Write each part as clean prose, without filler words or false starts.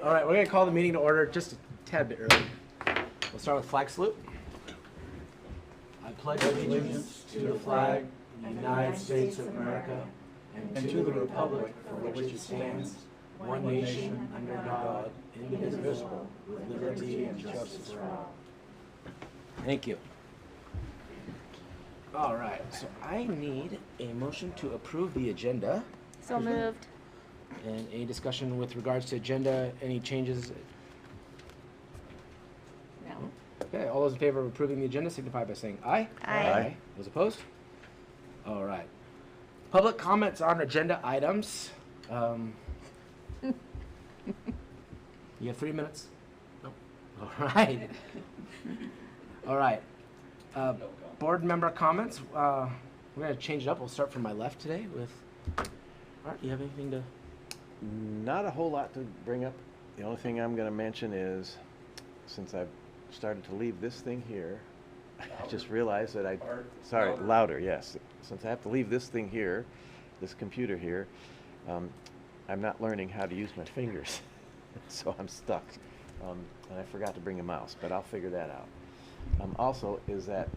All right, we're going to call the meeting to order just a tad bit early. We'll start with flag salute. I pledge allegiance to the flag of the United States of America and to the republic for which it stands, one nation under God, indivisible, with liberty and justice for all. Thank you. All right, so I need a motion to approve the agenda. So moved. And any discussion with regards to agenda, any changes? No. Okay, all those in favor of approving the agenda signify by saying aye. Aye. Those opposed? All right. Public comments on agenda items. You have 3 minutes. Nope. All right. All right. Board member comments. We're going to change it up. We'll start from my left today with Art. You have anything to? Not a whole lot to bring up. The only thing I'm going to mention is, since I've started to leave this thing here, I just realized that louder, yes. Since I have to leave this thing here, this computer here, I'm not learning how to use my fingers, so I'm stuck. And I forgot to bring a mouse, but I'll figure that out. Also, is that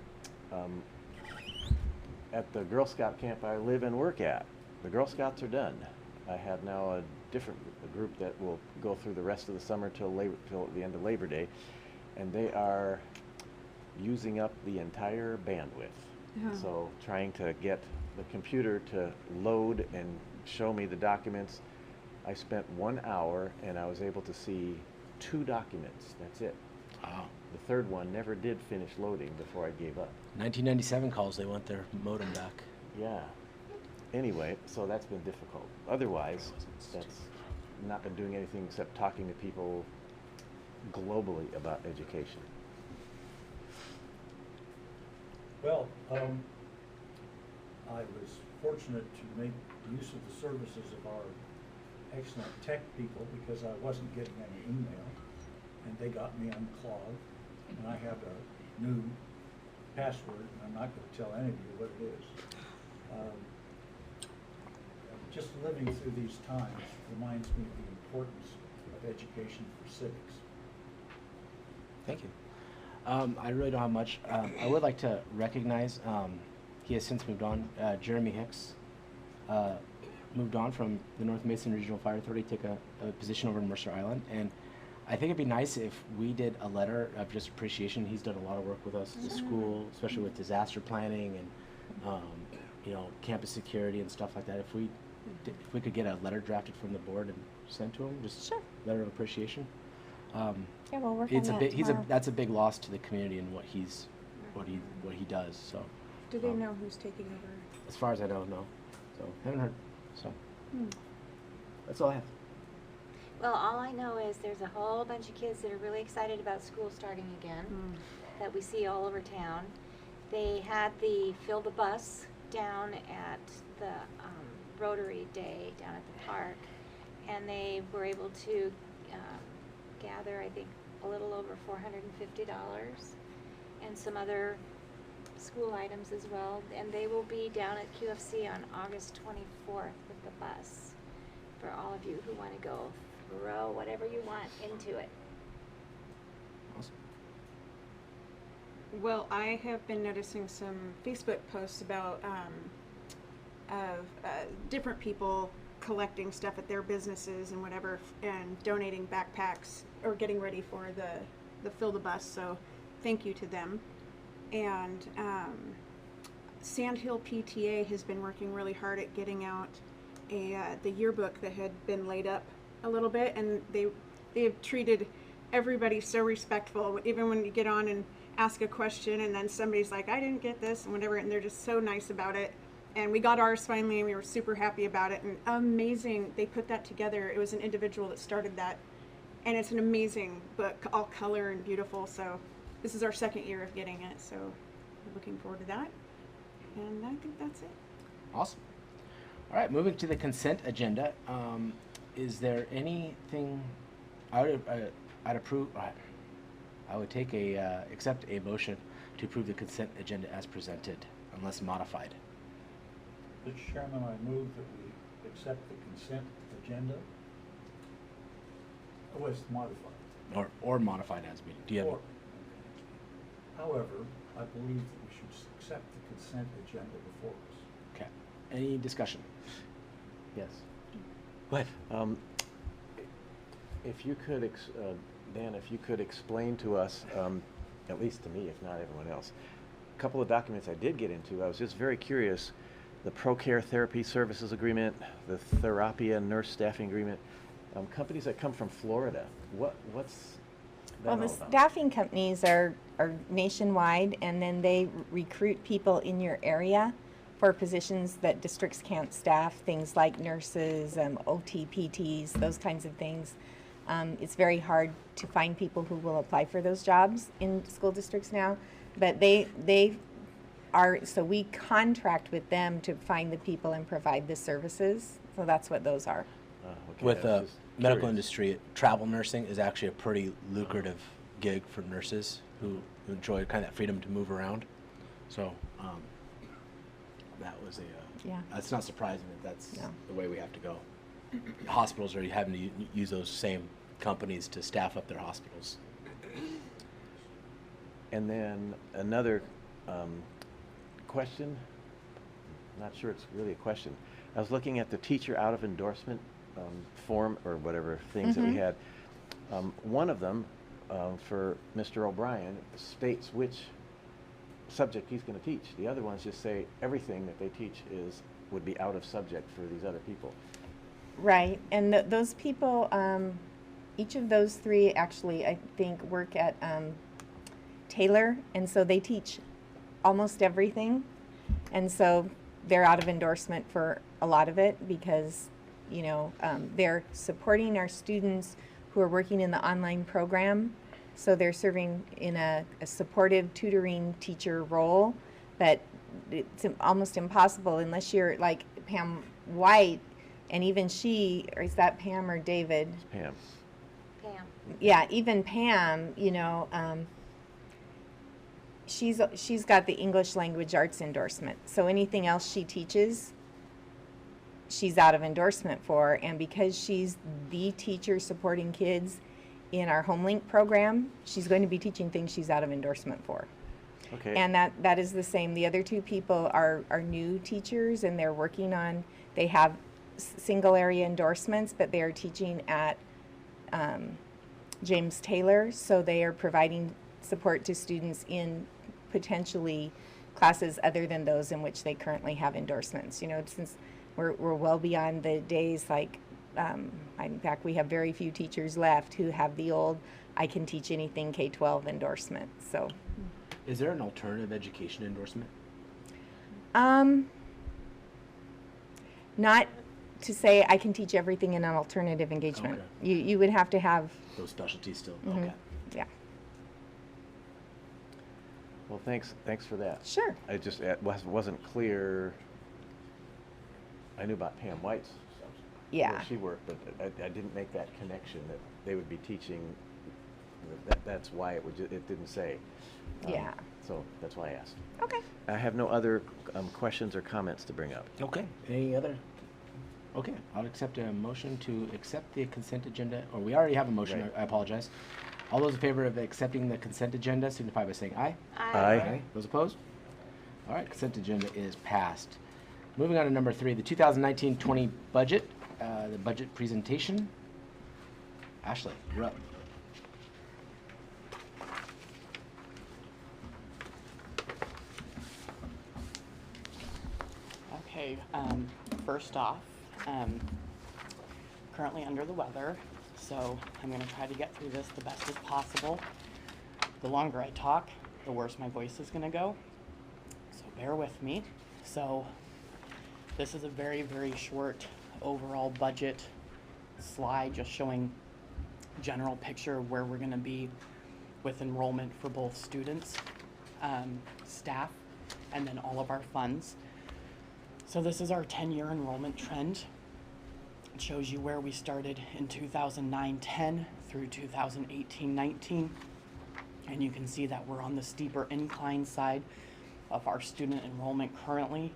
at the Girl Scout camp I live and work at, the Girl Scouts are done. I have now a different group that will go through the rest of the summer till the end of Labor Day, and they are using up the entire bandwidth. So trying to get the computer to load and show me the documents. I spent 1 hour and I was able to see 2 documents. That's it. Wow. The third one never did finish loading before I gave up. 1997 calls. They want their modem back. Yeah. Anyway, so that's been difficult. Otherwise, that's not been doing anything except talking to people globally about education. Well, I was fortunate to make use of the services of our excellent tech people because I wasn't getting any email, and they got me unclogged, and I have a new password, and I'm not going to tell any of you what it is. Just living through these times reminds me of the importance of education for civics. Thank you. I really don't have much. I would like to recognize, he has since moved on, Jeremy Hicks moved on from the North Mason Regional Fire Authority, took a position over in Mercer Island, and I think it'd be nice if we did a letter of just appreciation. He's done a lot of work with us at the school, especially with disaster planning and you know, campus security and stuff like that. If we could get a letter drafted from the board and sent to him, just Sure. letter of appreciation. Yeah, we'll work It's on a that big, tomorrow. that's a big loss to the community and what he does. So, Do they know who's taking over? as far as I know, no. So haven't heard. So that's all I have. Well, all I know is there's a whole bunch of kids that are really excited about school starting again that we see all over town. They had the Fill the Bus down at the Rotary Day down at the park, and they were able to gather, I think, a little over $450 and some other school items as well. And they will be down at QFC on August 24th with the bus for all of you who want to go throw whatever you want into it. Awesome. Well, I have been noticing some Facebook posts about different people collecting stuff at their businesses and whatever, and donating backpacks or getting ready for the Fill the Bus. So, thank you to them. And Sandhill PTA has been working really hard at getting out the yearbook that had been laid up a little bit, and they have treated everybody so respectful. Even when you get on and ask a question, and then somebody's like, "I didn't get this," and whatever, and they're just so nice about it. And we got ours finally, and we were super happy about it. And amazing, they put that together. It was an individual that started that, and it's an amazing book, all color and beautiful. So this is our second year of getting it, so we're looking forward to that. And I think that's it. Awesome. All right, moving to the consent agenda. Is there anything I'd approve? I would take accept a motion to approve the consent agenda as presented, unless modified. Mr. Chairman, I move that we accept the consent agenda. Oh, it's modified. or modified as being. Do you have? Or- However, I believe that we should accept the consent agenda before us. Okay. Any discussion? Yes. Go ahead. If you could, Dan, if you could explain to us, at least to me, if not everyone else, a couple of documents I did get into. I was just very curious. The ProCare Therapy Services Agreement, the Therapia Nurse Staffing Agreement, companies that come from Florida. What's that Well, all the about? staffing companies are nationwide, and then they recruit people in your area for positions that districts can't staff, things like nurses, OT, PTs, those kinds of things. It's very hard to find people who will apply for those jobs in school districts now, but they are, so we contract with them to find the people and provide the services, so that's what those are. Okay, With I was the just medical curious. industry, travel nursing is actually a pretty lucrative gig for nurses who enjoy kind of that freedom to move around. So that was a. Yeah. That's not surprising that that's No. the way we have to go. Hospitals are having to use those same companies to staff up their hospitals. And then another question, not sure it's really a question. I was looking at the teacher out of endorsement form or whatever things that we Mhm. had. One of them for Mr. O'Brien states which subject he's going to teach. The other ones just say everything that they teach would be out of subject for these other people. Right, and those people, each of those three actually, I think, work at Taylor, and so they teach almost everything, and so they're out of endorsement for a lot of it because, you know, they're supporting our students who are working in the online program, so they're serving in a supportive tutoring teacher role, but it's almost impossible unless you're like Pam White. And even she, or is that Pam or David? Pam. Pam. Yeah, even Pam, you know, she's got the English language arts endorsement. So anything else she teaches, she's out of endorsement for. And because she's the teacher supporting kids in our HomeLink program, she's going to be teaching things she's out of endorsement for. Okay. And that is the same. The other two people are new teachers, and they're working on, they have single area endorsements, but they are teaching at James Taylor, so they are providing support to students in potentially classes other than those in which they currently have endorsements. You know, since we're well beyond the days like, in fact, we have very few teachers left who have the old I can teach anything K-12 endorsement. So. Is there an alternative education endorsement? Not to say I can teach everything in an alternative engagement. Okay. You would have to have, Those specialties still? Mhm. Okay. yeah. Well, thanks for that. Sure. I just wasn't clear. I knew about Pam White's Yeah. where she worked, but I didn't make that connection that they would be teaching. That's why it didn't say. Yeah. So that's why I asked. Okay. I have no other questions or comments to bring up. Okay. Any other? Okay. I'll accept a motion to accept the consent agenda, or we already have a motion. Right. I apologize. All those in favor of accepting the consent agenda signify by saying aye. Aye. Those opposed? All right, consent agenda is passed. Moving on to number 3, the 2019-20 budget, the budget presentation. Ashley, you're up. Okay, first off, currently under the weather, so I'm gonna try to get through this the best as possible. The longer I talk, the worse my voice is gonna go, so bear with me. So, this is a very, very short overall budget slide, just showing general picture of where we're gonna be with enrollment for both students, staff, and then all of our funds. So this is our 10-year enrollment trend. It shows you where we started in 2009-10 through 2018-19. And you can see that we're on the steeper incline side of our student enrollment currently.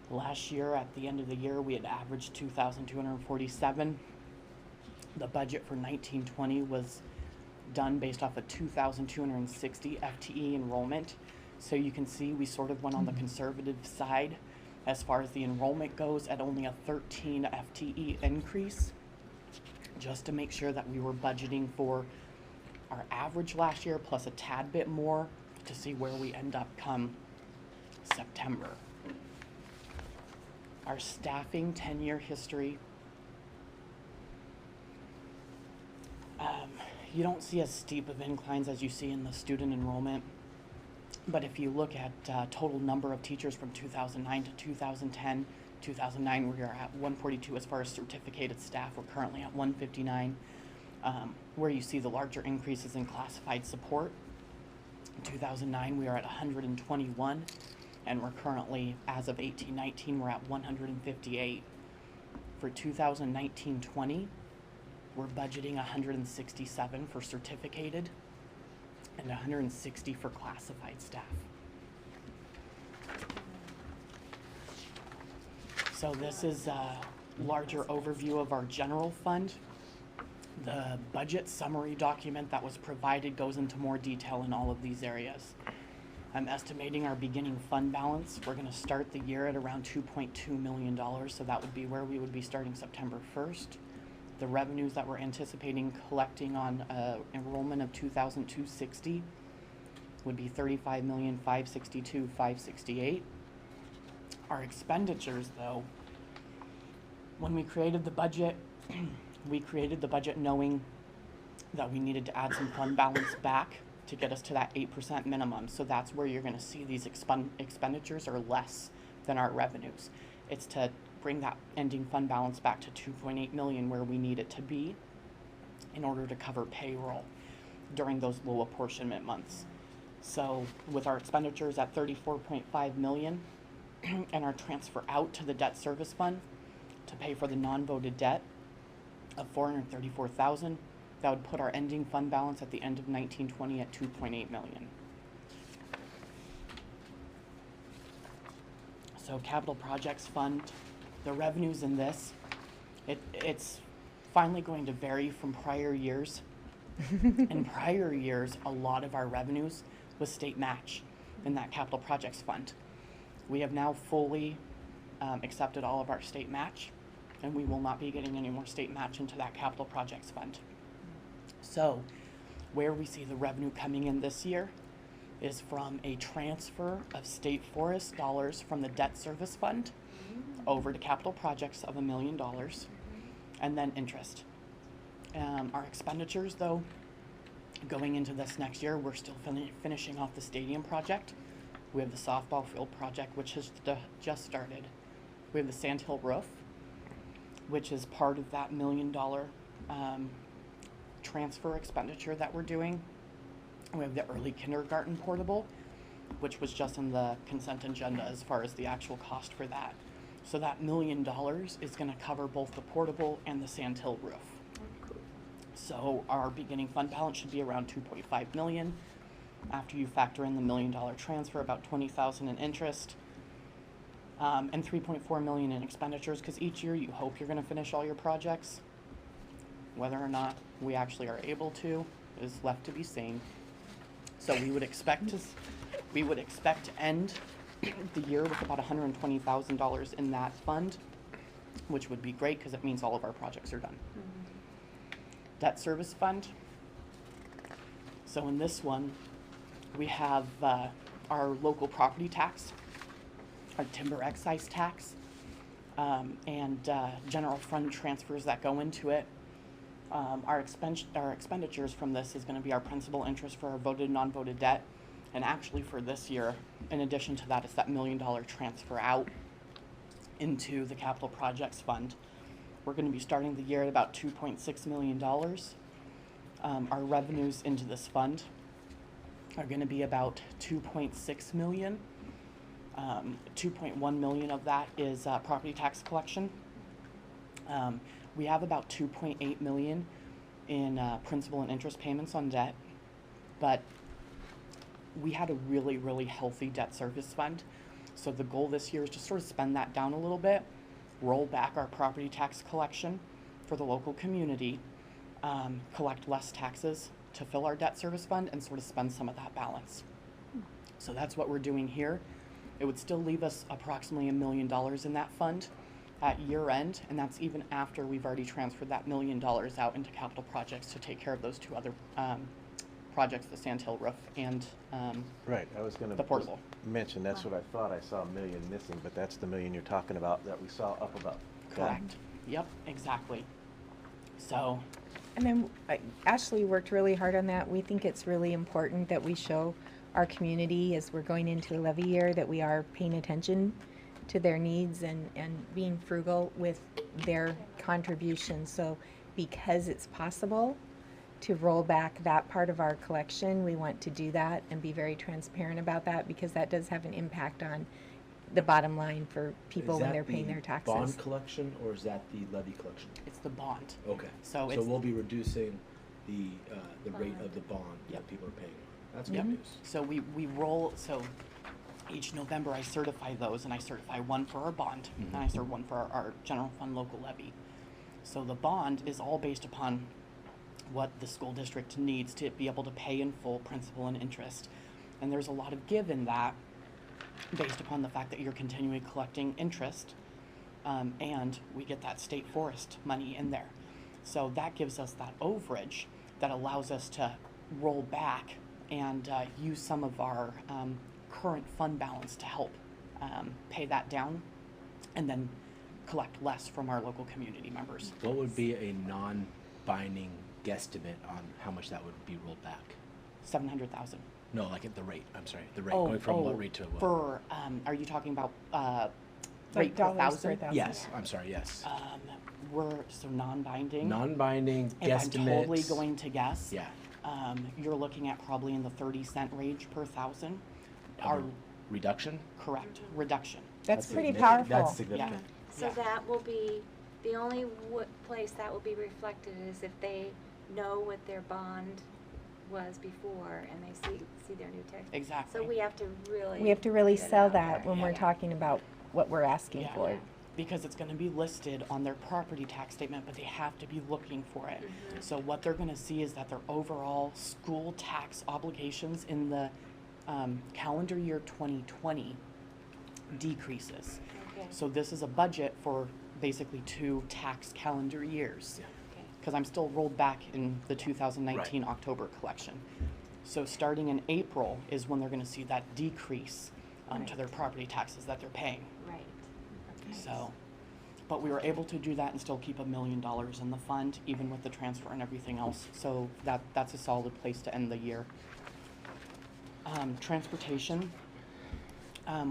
Last year, at the end of the year, we had averaged 2,247. The budget for 1920 was done based off of 2,260 FTE enrollment. So you can see we sort of went on the conservative side as far as the enrollment goes at only a 13 FTE increase, just to make sure that we were budgeting for our average last year plus a tad bit more to see where we end up come September. Our staffing 10-year history. You don't see as steep of inclines as you see in the student enrollment, but if you look at total number of teachers from 2009 to 2010, 2009 we are at 142 as far as certificated staff. We're currently at 159. Where you see the larger increases in classified support. In 2009 we are at 121, and we're currently, as of 18-19, we're at 158. For 2019-20, we're budgeting 167 for certificated and 160 for classified staff. So this is a larger overview of our general fund. The budget summary document that was provided goes into more detail in all of these areas. I'm estimating our beginning fund balance. We're going to start the year at around $2.2 million, so that would be where we would be starting September 1st. The revenues that we're anticipating collecting on enrollment of 2,260 would be $35,562,568. Our expenditures, though, when we created the budget, we created the budget knowing that we needed to add some fund balance back to get us to that 8% minimum. So that's where you're going to see these expenditures are less than our revenues. It's to bring that ending fund balance back to 2.8 million where we need it to be in order to cover payroll during those low apportionment months. So with our expenditures at 34.5 million and our transfer out to the debt service fund to pay for the non-voted debt of 434,000, that would put our ending fund balance at the end of 1920 at 2.8 million. So capital projects fund, the revenues in this, it's finally going to vary from prior years. In prior years, a lot of our revenues was state match in that capital projects fund. We have now fully accepted all of our state match, and we will not be getting any more state match into that capital projects fund. So where we see the revenue coming in this year is from a transfer of state forest dollars from the debt service fund over to capital projects of $1 million, and then interest. Our expenditures, though, going into this next year, we're still finishing off the stadium project. We have the softball field project, which has just started. We have the Sandhill roof, which is part of that $1 million transfer expenditure that we're doing. We have the early kindergarten portable, which was just in the consent agenda as far as the actual cost for that. So that $1 million is going to cover both the portable and the Sandhill roof. So our beginning fund balance should be around 2.5 million. After you factor in the $1 million transfer, about 20,000 in interest, and 3.4 million in expenditures, because each year you hope you're going to finish all your projects. Whether or not we actually are able to is left to be seen. So we would expect to end the year with about $120,000 in that fund, which would be great because it means all of our projects are done. Debt service fund. So in this one, we have our local property tax, our timber excise tax, and general fund transfers that go into it. Our expenditures from this is going to be our principal interest for our voted and non-voted debt. And actually for this year, in addition to that, it's that $1 million transfer out into the capital projects fund. We're going to be starting the year at about $2.6 million. Our revenues into this fund are going to be about 2.6 million. 2.1 million of that is property tax collection. We have about 2.8 million in principal and interest payments on debt, but we had a really, really healthy debt service fund. So the goal this year is to sort of spend that down a little bit, roll back our property tax collection for the local community, collect less taxes to fill our debt service fund and sort of spend some of that balance. So that's what we're doing here. It would still leave us approximately $1 million in that fund at year end, and that's even after we've already transferred that $1 million out into capital projects to take care of those two other projects, the Sandhill roof and Right, I was gonna the portable. mention, that's what I thought I saw $1 million missing, but that's the $1 million you're talking about that we saw up above. Got it. Correct. Yep, exactly. So, And then Ashley worked really hard on that. We think it's really important that we show our community as we're going into a levy year that we are paying attention to their needs and being frugal with their contributions. So because it's possible to roll back that part of our collection, we want to do that and be very transparent about that because that does have an impact on the bottom line for people when they're paying their taxes. Bond collection, or is that the levy collection? it's the bond. Okay. So it's- we'll be reducing the rate of the bond that Yep. people are paying. That's Yep. good news. So we roll, so each November I certify those, and I certify one for our bond, and I certify one for our general fund local levy. So the bond is all based upon what the school district needs to be able to pay in full principal and interest. And there's a lot of give in that based upon the fact that you're continually collecting interest, and we get that state forest money in there. So that gives us that overage that allows us to roll back and use some of our current fund balance to help pay that down and then collect less from our local community members. What would be a non-binding guesstimate on how much that would be rolled back? 700,000. No, like at the rate. I'm sorry, the rate going from what rate to what? For, are you talking about Like rate per dollars per thousand? thousand. Yes, I'm sorry. Yes. We're, so non-binding. Non-binding If I'm guesstimates. totally going to guess, Yeah. you're looking at probably in the 30-cent range per thousand. Of Our a reduction. correct reduction. That's pretty significant. powerful. That's significant. So Yeah. that will be, the only place that will be reflected is if they know what their bond was before and they see their new tax. Exactly. So we have to really. We have to really get it sell out that there. when we're Yeah. talking about what we're asking Yeah. for. Because it's going to be listed on their property tax statement, but they have to be looking for it. Mhm. So what they're going to see is that their overall school tax obligations in the calendar year 2020 decreases. Okay. So this is a budget for basically 2 tax calendar years. Okay. Because I'm still rolled back in the 2019 October collection. So starting in April is when they're going to see that decrease to their property taxes that they're paying. Right. Okay. So, but we were able to do that and still keep $1 million in the fund, even with the transfer and everything else. So that's a solid place to end the year. Transportation,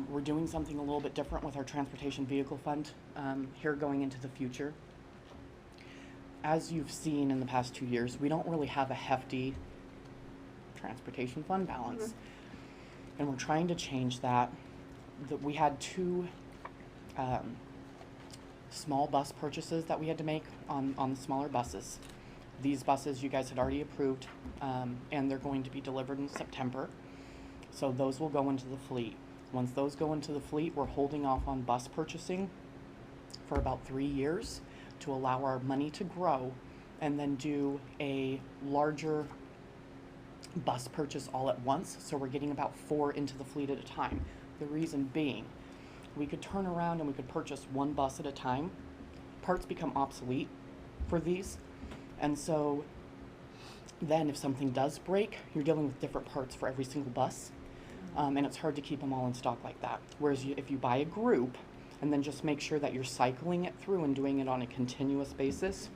we're doing something a little bit different with our transportation vehicle fund here going into the future. As you've seen in the past 2 years, we don't really have a hefty transportation fund balance. And we're trying to change that. We had 2 small bus purchases that we had to make on the smaller buses. These buses you guys had already approved, and they're going to be delivered in September. So those will go into the fleet. Once those go into the fleet, we're holding off on bus purchasing for about 3 years to allow our money to grow and then do a larger bus purchase all at once. So we're getting about 4 into the fleet at a time. The reason being, we could turn around and we could purchase 1 bus at a time. Parts become obsolete for these. And so then if something does break, you're dealing with different parts for every single bus. And it's hard to keep them all in stock like that. Whereas if you buy a group and then just make sure that you're cycling it through and doing it on a continuous basis,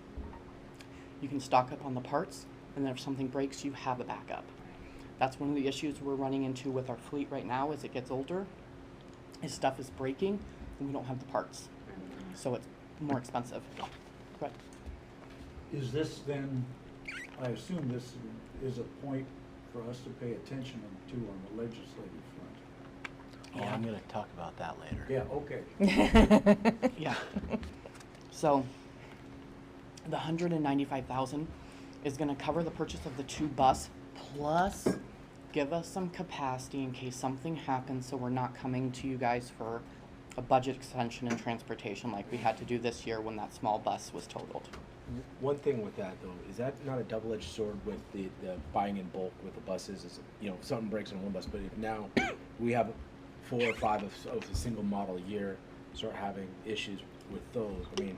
you can stock up on the parts, and then if something breaks, you have a backup. That's one of the issues we're running into with our fleet right now as it gets older, is stuff is breaking and we don't have the parts. So it's more expensive. But Is this then, I assume this is a point for us to pay attention to on the legislative front? Oh, I'm going to talk about that later. Yeah, okay. yeah. So the $195,000 is going to cover the purchase of the 2 bus plus give us some capacity in case something happens, so we're not coming to you guys for a budget extension in transportation like we had to do this year when that small bus was totaled. One thing with that though, is that not a double-edged sword with the buying in bulk with the buses? Is, you know, something breaks on one bus, but if now we have 4 or 5 of a single model a year, start having issues with those. I mean,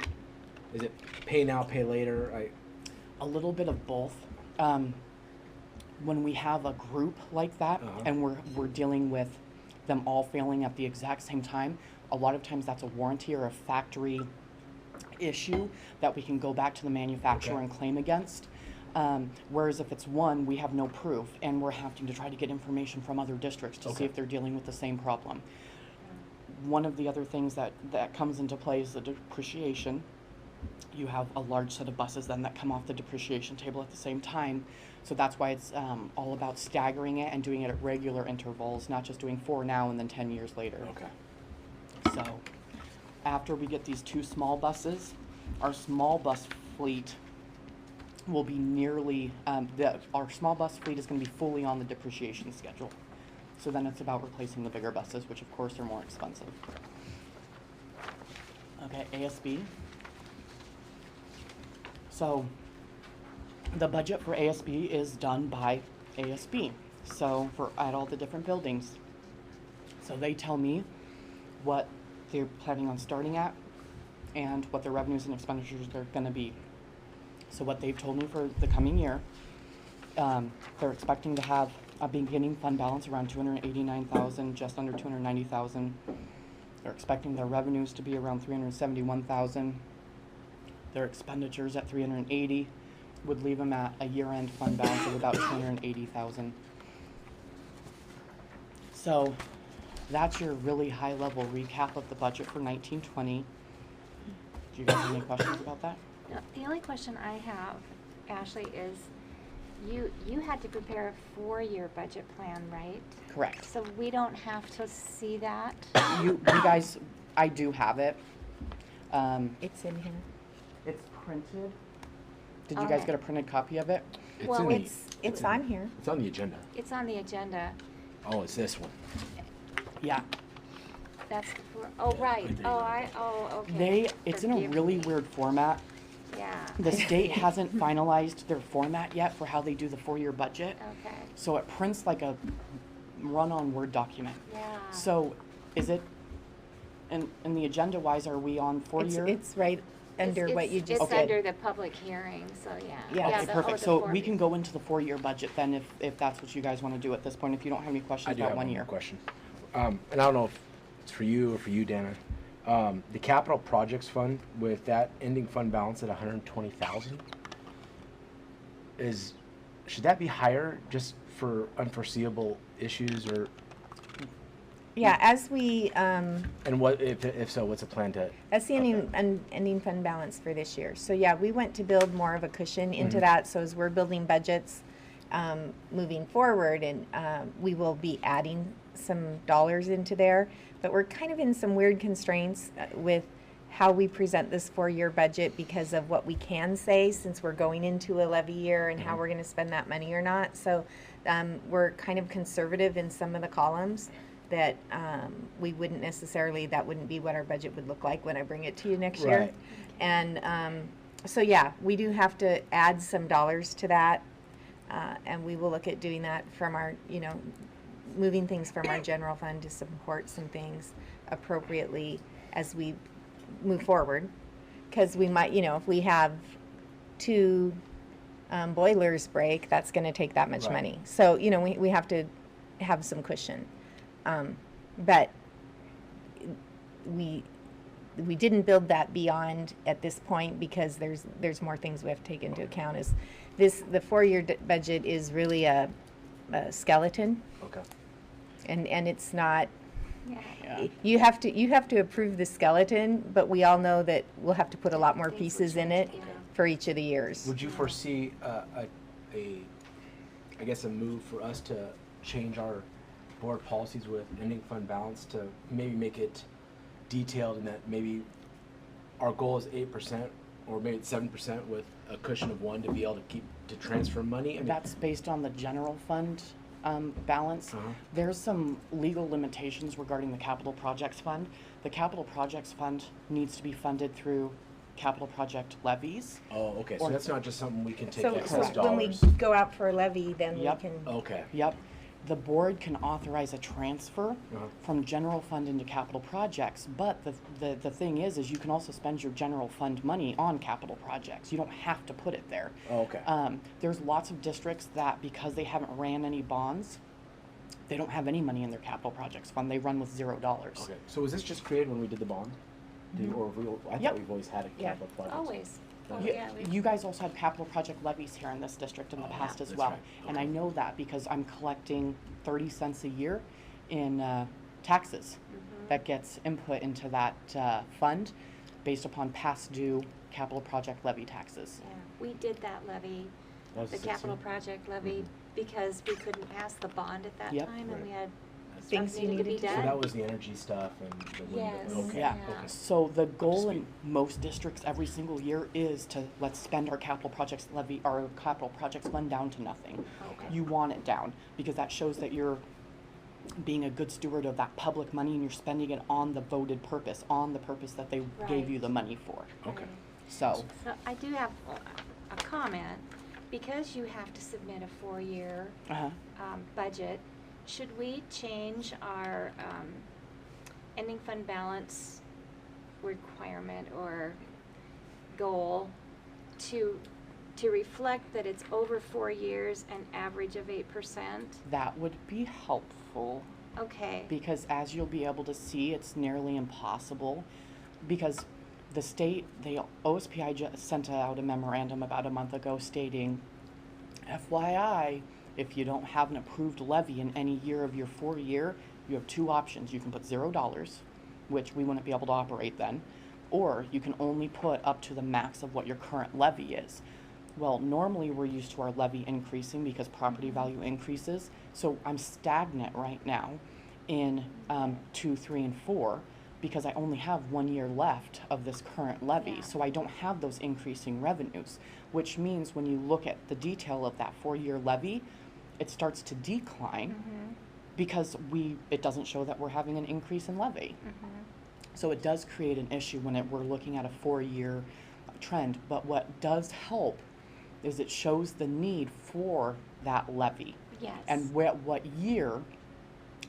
is it pay now, pay later? A little bit of both. When we have a group like that, Uh-huh. and we're dealing with them all failing at the exact same time, a lot of times that's a warranty or a factory issue that we can go back to the manufacturer Okay. and claim against. Whereas if it's one, we have no proof, and we're having to try to get information from other districts to see Okay. if they're dealing with the same problem. One of the other things that comes into play is the depreciation. You have a large set of buses then that come off the depreciation table at the same time. So that's why it's all about staggering it and doing it at regular intervals, not just doing 4 now and then 10 years later. Okay. So after we get these 2 small buses, our small bus fleet will be nearly, our small bus fleet is going to be fully on the depreciation schedule. So then it's about replacing the bigger buses, which of course are more expensive. Okay, ASB. So the budget for ASB is done by ASB. So at all the different buildings. So they tell me what they're planning on starting at and what their revenues and expenditures are going to be. So what they've told me for the coming year, they're expecting to have a beginning fund balance around $289,000, just under $290,000. They're expecting their revenues to be around $371,000. Their expenditures at $380,000 would leave them at a year-end fund balance of about $280,000. So that's your really high-level recap of the budget for 1920. Do you guys have any questions about that? No, the only question I have, Ashley, is you had to prepare a 4-year budget plan, right? Correct. So we don't have to see that? You guys, I do have it. It's in here. It's printed. Did you guys Okay. get a printed copy of it? It's Well, in the, It's on here. it's on the agenda. It's on the agenda. Oh, it's this one. Yeah. That's the oh, right. Okay. It's in a Forgive really me. weird format. Yeah. The state hasn't finalized their format yet for how they do the 4-year budget. Okay. So it prints like a run-on Word document. Yeah. So is it, in the agenda-wise, are we on 4-year? It's right under what you just It's said. under the public hearing, so yeah. Yeah. Okay, the- perfect. the So 4 we can go into the 4-year budget then if that's what you guys want to do at this point, if you don't have any I questions do about have 1 one year. more question. And I don't know if it's for you or for you, Dana. The capital projects fund with that ending fund balance at 120,000, should that be higher just for unforeseeable issues, or Yeah, as we, and what if so, what's the plan to? that's the ending fund balance for this year. So yeah, we went to build more of a cushion into Mhm. that. So as we're building budgets moving forward, and we will be adding some dollars into there, but we're kind of in some weird constraints with how we present this 4-year budget because of what we can say since we're going into a levy year and how Mhm. we're going to spend that money or not. So we're kind of conservative in some of the columns that we wouldn't necessarily, that wouldn't be what our budget would look like when I bring it to you next year. Right. And so yeah, we do have to add some dollars to that, and we will look at doing that from our, moving things from our general fund to support some things appropriately as we move forward. Because we might, if we have 2 boilers break, that's going to take that much Right. money. So, we have to have some cushion. But we didn't build that beyond at this point because there's more things we have to take into account. The 4-year budget is really a skeleton, Okay. and it's not. Yeah. Yeah. You have to approve the skeleton, but we all know that we'll have to put a lot more Things will pieces in change, it yeah. for each of the years. Would you foresee I guess a move for us to change our board policies with ending fund balance to maybe make it detailed in that maybe our goal is 8% or maybe it's 7% with a cushion of 1 to be able to transfer money? I mean, That's based on the general fund balance. Uh-huh. There's some legal limitations regarding the capital projects fund. The capital projects fund needs to be funded through capital project levies. Oh, okay, so Or- that's not just something we can take So, excess so when we dollars. go out for a levy, then we Yep. can. Okay. Yep. The board can authorize a transfer Uh-huh. from general fund into capital projects, but the thing is you can also spend your general fund money on capital projects. You don't have to put it there. Oh, okay. There's lots of districts that, because they haven't ran any bonds, they don't have any money in their capital projects fund. They run with $0. Okay, so was this just created when we did the bond? Or I Yep. thought we've always had a Yeah. capital project. Always. Oh, You, yeah, we- you guys also had capital project levies here in this district in the Oh, past yeah, as that's well. right. And I Okay. know that because I'm collecting 30 cents a year in taxes that gets input into that fund based upon past due capital project levy taxes. Yeah, we did that levy, That was the 16? capital project levy, because we couldn't pass the bond at that Yep. time, Right. and we had Things stuff you needed to be needed to So done. that was the energy stuff and the wind. Yes, Okay, Yeah. okay. So the goal Sweet. in most districts every single year is to let's spend our capital projects levy, our capital projects fund down to nothing. Okay. You want it down because that shows that you're being a good steward of that public money and you're spending it on the voted purpose, on the purpose that they gave you Right. the money for. Okay. So, So I do have a comment, because you have to submit a 4-year uh-huh. budget, should we change our ending fund balance requirement or goal to reflect that it's over 4 years, an average of 8%? That would be helpful Okay. because as you'll be able to see, it's nearly impossible because the state, OSPI just sent out a memorandum about a month ago stating, FYI, if you don't have an approved levy in any year of your 4-year, you have 2 options. You can put $0, which we wouldn't be able to operate then, or you can only put up to the max of what your current levy is. Well, normally we're used to our levy increasing because property value increases, so I'm stagnant right now in 2, 3, and 4 because I only have 1 year left of this current levy, Yeah. so I don't have those increasing revenues, which means when you look at the detail of that 4-year levy, it starts to decline Mm-hmm. because it doesn't show that we're having an increase in levy. Mm-hmm. So it does create an issue when we're looking at a 4-year trend, but what does help is it shows the need for that levy. Yes. And what year,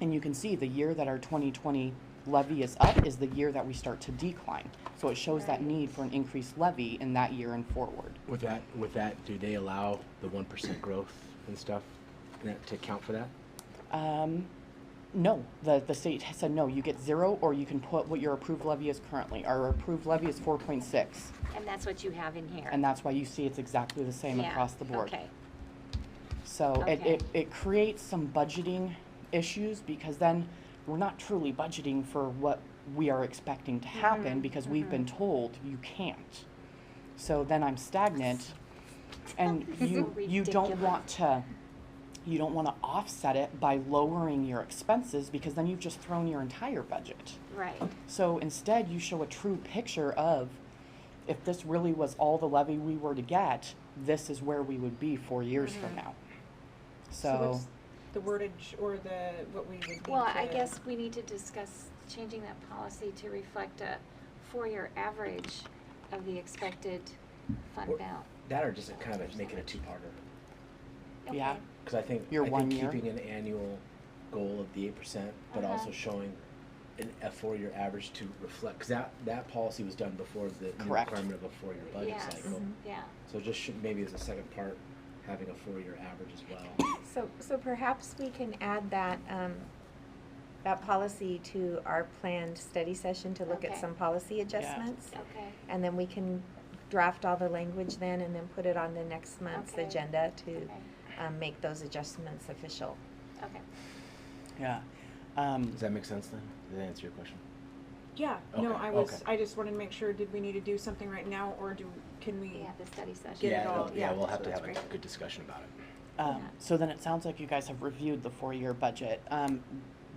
and you can see the year that our 2020 levy is up is the year that we start to decline. So it shows that Right. need for an increased levy in that year and forward. With that, do they allow the 1% growth and stuff to account for that? No, the state has said no, you get 0 or you can put what your approved levy is currently. Our approved levy is 4.6. And that's what you have in here. And that's why you see it's exactly the same Yeah, across the board. Okay. So Okay. it creates some budgeting issues because then we're not truly budgeting for what we are expecting to happen because we've been told you can't. So then I'm stagnant and So you don't want to offset it by lowering your expenses because then you've just thrown your entire budget. Right. So instead, you show a true picture of if this really was all the levy we were to get, this is where we would be 4 years from now. So, what's the wordage or what we would need Well, I to- guess we need to discuss changing that policy to reflect a 4-year average of the expected fund Or- balance. That or just kind of make it a two-parter? yeah, Because I think Your 1 year. keeping an annual goal of the 8%, but Uh-huh. also showing a 4-year average to reflect, because that policy was done before the new Correct. requirement of a 4-year budget Yes. cycle. Yeah. So just should, maybe as a second part, having a 4-year average as well. So perhaps we can add that, that policy to our planned study session to look at Okay. some policy adjustments. Okay. And then we can draft all the language then and then put it on the next month's Okay. agenda to Okay. make those adjustments official. Okay. yeah. Does that make sense then? Did that answer your question? Yeah, no, Okay, okay. I just wanted to make sure, did we need to do something right now, or can we? Yeah, the study session. Get it all, Yeah, yeah, we'll have so to that's have a great. good discussion about it. Yeah. So then it sounds like you guys have reviewed the 4-year budget.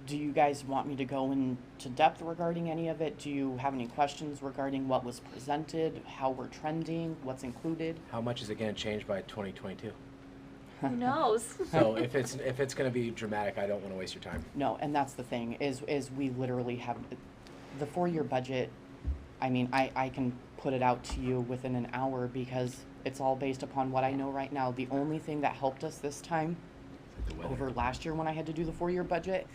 Do you guys want me to go into depth regarding any of it? Do you have any questions regarding what was presented, how we're trending, what's included? How much is it going to change by 2022? Who knows? So if it's going to be dramatic, I don't want to waste your time. No, and that's the thing, is we literally have, the 4-year budget I mean, I can put it out to you within an hour because it's all based upon what I know right now. The only thing that helped us this time over last year when I had to do the 4-year budget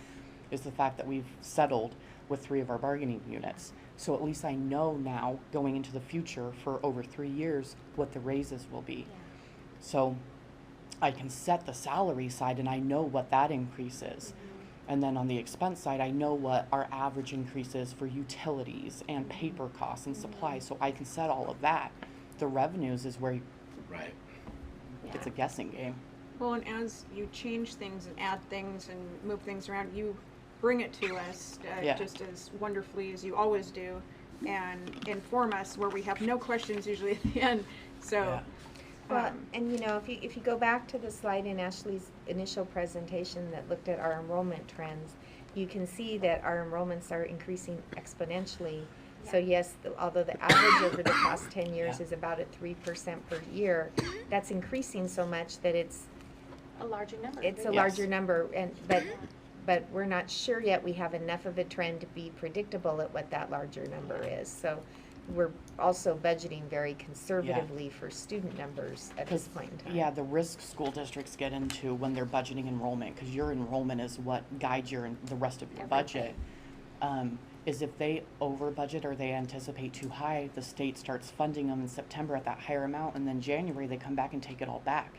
is the fact that we've settled with 3 of our bargaining units. So at least I know now going into the future for over 3 years what the raises will be. Yeah. So I can set the salary side and I know what that increase is. And then on the expense side, I know what our average increase is for utilities and paper costs and supplies, so I can set all of that. The revenues is where Right. it's a guessing game. Well, and as you change things and add things and move things around, you bring it to us Yeah. just as wonderfully as you always do, and inform us where we have no questions usually at the end. So, Yeah. Well, and you know, if you go back to the slide in Ashley's initial presentation that looked at our enrollment trends, you can see that our enrollments are increasing exponentially. So yes, although the average over the past 10 years Yeah. is about at 3% per year, that's increasing so much that it's A larger number. a Yes. larger number, and but we're not sure yet we have enough of a trend to be predictable at what that larger number is. So we're also budgeting very conservatively for student numbers at this point in time. Yeah, the risk school districts get into when they're budgeting enrollment, because your enrollment is what guides the rest of your budget. Is if they over budget or they anticipate too high, the state starts funding them in September at that higher amount, and then January they come back and take it all back.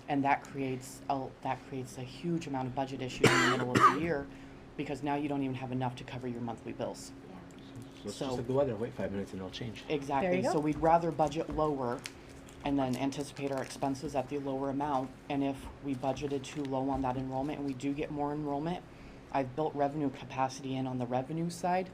And that creates a huge amount of budget issues in the middle of the year, because now you don't even have enough to cover your monthly bills. So it's So- just like the weather. Wait 5 minutes and it'll change. Exactly, you go. so we'd rather budget lower and then anticipate our expenses at the lower amount. And if we budgeted too low on that enrollment and we do get more enrollment, I've built revenue capacity in on the revenue side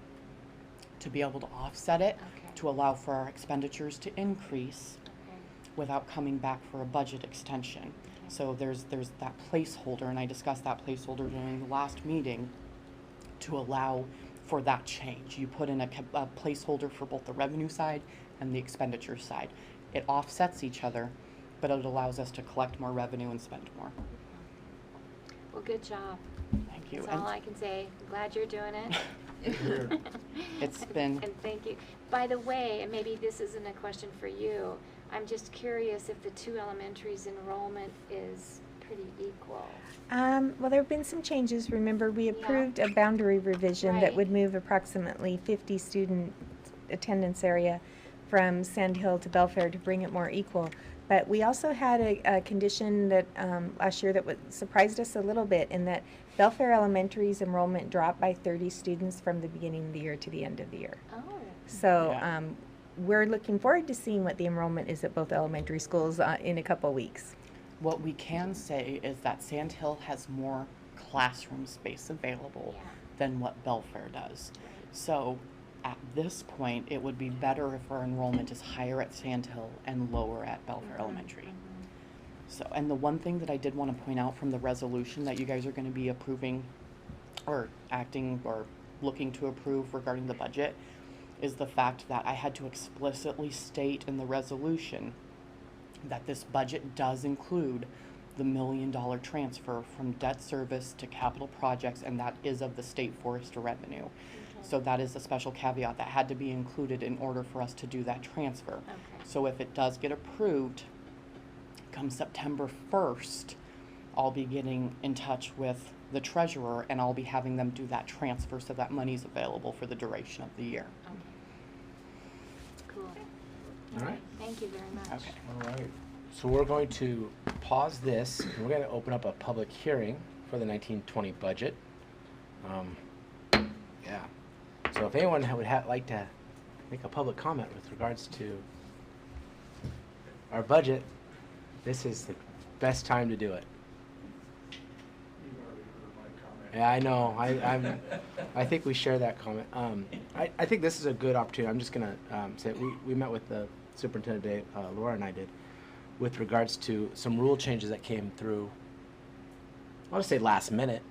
to be able to offset it, Okay. to allow for our expenditures to increase Okay. without coming back for a budget extension. So there's that placeholder, and I discussed that placeholder during the last meeting to allow for that change. You put in a placeholder for both the revenue side and the expenditure side. It offsets each other, but it allows us to collect more revenue and spend more. Well, good job. Thank you. That's all I can say. I'm glad you're doing it. It's been, And thank you. By the way, and maybe this isn't a question for you, I'm just curious if the 2 elementaries enrollment is pretty equal. Well, there have been some changes. Remember, we Yeah. approved a boundary revision that Right. would move approximately 50 student attendance area from Sand Hill to Belfair to bring it more equal. But we also had a condition that last year that surprised us a little bit, in that Belfair Elementary's enrollment dropped by 30 students from the beginning of the year to the end of the year. Oh. So Yeah. we're looking forward to seeing what the enrollment is at both elementary schools in a couple weeks. what we can say is that Sand Hill has more classroom space available Yeah. than what Belfair does. So at this point, it would be better if our enrollment is higher at Sand Hill and lower at Belfair Elementary. So, and the one thing that I did want to point out from the resolution that you guys are going to be approving or acting or looking to approve regarding the budget is the fact that I had to explicitly state in the resolution that this budget does include the $1 million transfer from debt service to capital projects, and that is of the state forester revenue. So that is a special caveat that had to be included in order for us to do that transfer. Okay. So if it does get approved, come September 1st, I'll be getting in touch with the treasurer and I'll be having them do that transfer so that money's available for the duration of the year. Okay. Cool. All right. Thank you very much. Okay. All right. So we're going to pause this, and we're going to open up a public hearing for the 1920 budget. Yeah. So if anyone would like to make a public comment with regards to our budget, this is the best time to do it. Yeah, I know. I think we share that comment. I think this is a good opportunity. I'm just gonna say we met with the superintendent today, Laura and I did, with regards to some rule changes that came through. I want to say last minute,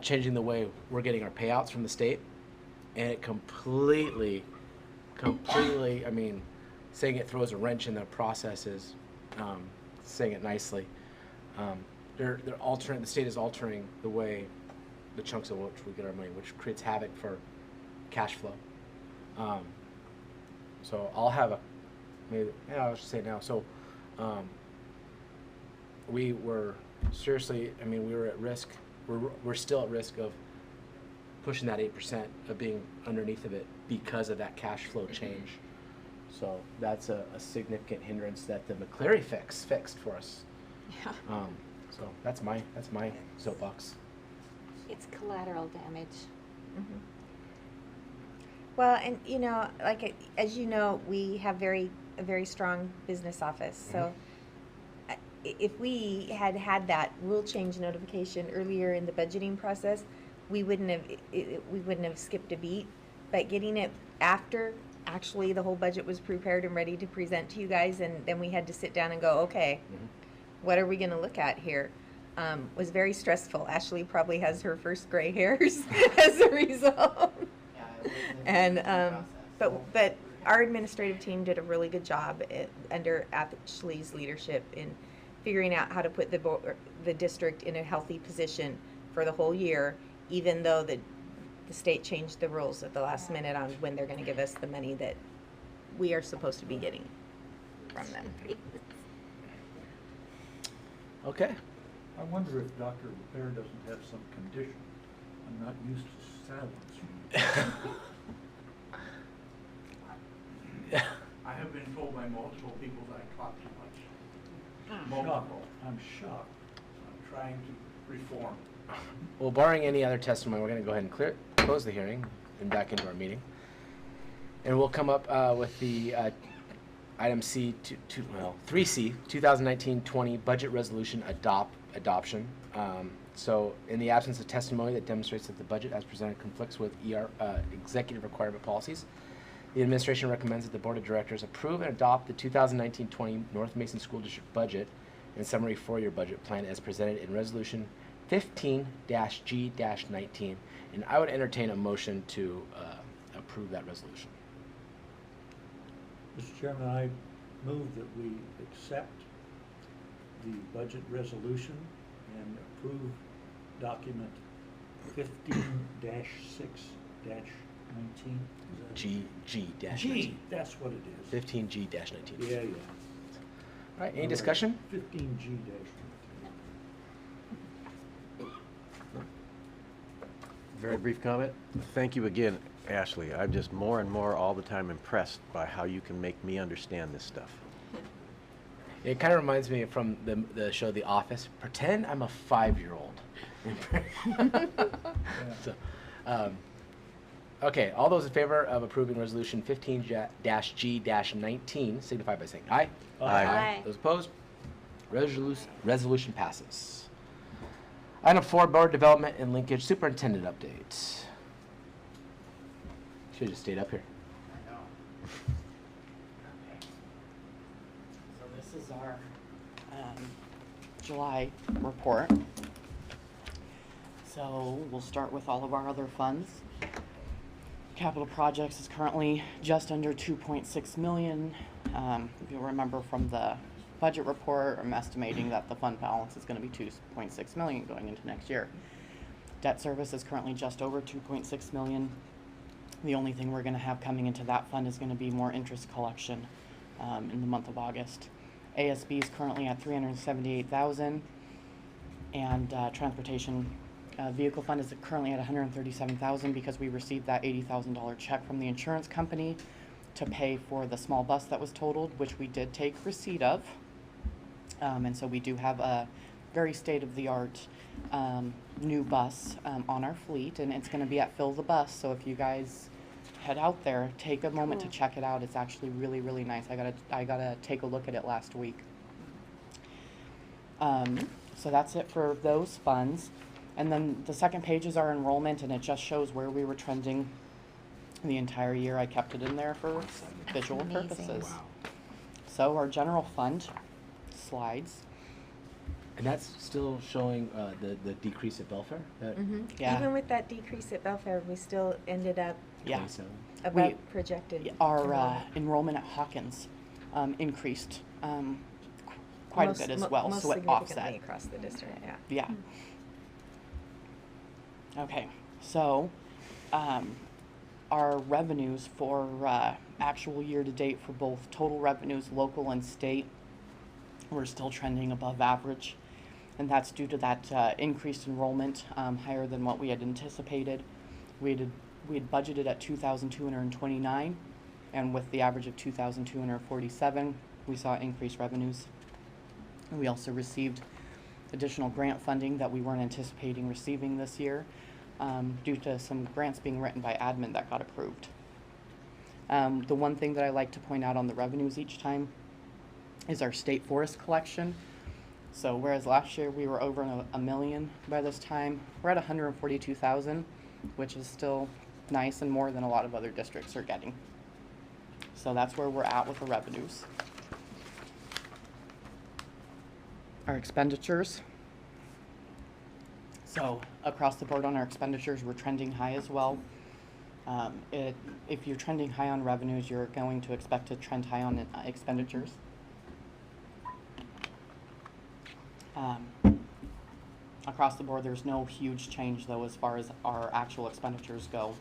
changing the way we're getting our payouts from the state, and it completely. I mean, saying it throws a wrench in the process is saying it nicely. They're altering. The state is altering the way the chunks of which we get our money, which creates havoc for cash flow. So I'll have a, maybe, yeah, I'll just say it now. So, we were seriously, I mean, we were at risk, we're still at risk of pushing that 8% of being underneath of it because of that cash flow change. So that's a significant hindrance that the McCleary fixed for us. Yeah. So that's my soapbox. It's collateral damage. Mhm. Well, and you know, like as you know, we have a very strong business office. So if we had had that rule change notification earlier in the budgeting process, we wouldn't have skipped a beat. But getting it after actually the whole budget was prepared and ready to present to you guys, and then we had to sit down and go, okay, what are we going to look at here? Was very stressful. Ashley probably has her first gray hairs as a result. And but our administrative team did a really good job under Ashley's leadership in figuring out how to put the district in a healthy position for the whole year, even though the state changed the rules at the last minute on when they're going to give us the money that we are supposed to be getting from them. Okay. I wonder if Dr. Repair doesn't have some condition. I'm not used to silence. I have been told by multiple people that I talk too much. I'm shocked. I'm trying to reform. Well, barring any other testimony, we're going to go ahead and close the hearing and back into our meeting. And we'll come up with the item C, 3C, 2019-20 budget resolution adoption. So in the absence of testimony that demonstrates that the budget as presented conflicts with executive requirement policies, the administration recommends that the Board of Directors approve and adopt the 2019-20 North Mason School District budget and summary four-year budget plan as presented in Resolution 15-G-19. And I would entertain a motion to approve that resolution. Mr. Chairman, I move that we accept the budget resolution and approve document 15-6-19. G-19. G, that's what it is. 15G-19. Yeah. All right, any discussion? 15G-19. Very brief comment. Thank you again, Ashley. I'm just more and more all the time impressed by how you can make me understand this stuff. It kind of reminds me from the show The Office. Pretend I'm a 5-year-old. So, okay, all those in favor of approving resolution 15-G-19 signify by saying aye. Aye. Aye. Those opposed? Resolution passes. Item 4, Board Development and Linkage Superintendent Update. Should have just stayed up here. I know. Okay. So this is our July report. So we'll start with all of our other funds. Capital projects is currently just under 2.6 million. If you'll remember from the budget report, I'm estimating that the fund balance is going to be 2.6 million going into next year. Debt service is currently just over 2.6 million. The only thing we're going to have coming into that fund is going to be more interest collection in the month of August. ASB is currently at 378,000, and transportation vehicle fund is currently at 137,000 because we received that $80,000 check from the insurance company to pay for the small bus that was totaled, which we did take receipt of. And so we do have a very state-of-the-art new bus on our fleet, and it's going to be at Fill the Bus. So if you guys head out there, take a moment to check it out. It's actually really, really nice. I gotta take a look at it last week. So that's it for those funds. And then the second page is our enrollment, and it just shows where we were trending the entire year. I kept it in there for visual purposes. Wow. So our general fund slides. And that's still showing the decrease at Belfair? Yeah. Even with that decrease at Belfair, we still ended up Yeah. 27? above projected. Our enrollment. enrollment at Hawkins increased quite Most- a bit as mo- well, most so it significantly offset. across the district, yeah. Yeah. Okay, so our revenues for actual year-to-date for both total revenues, local and state, we're still trending above average. And that's due to that increased enrollment, higher than what we had anticipated. We had budgeted at 2,229, and with the average of 2,247, we saw increased revenues. And we also received additional grant funding that we weren't anticipating receiving this year, due to some grants being written by admin that got approved. The one thing that I like to point out on the revenues each time is our state forest collection. So whereas last year we were over a million by this time, we're at 142,000, which is still nice and more than a lot of other districts are getting. So that's where we're at with the revenues. Our expenditures. So across the board on our expenditures, we're trending high as well. If you're trending high on revenues, you're going to expect to trend high on expenditures. Across the board, there's no huge change though as far as our actual expenditures go.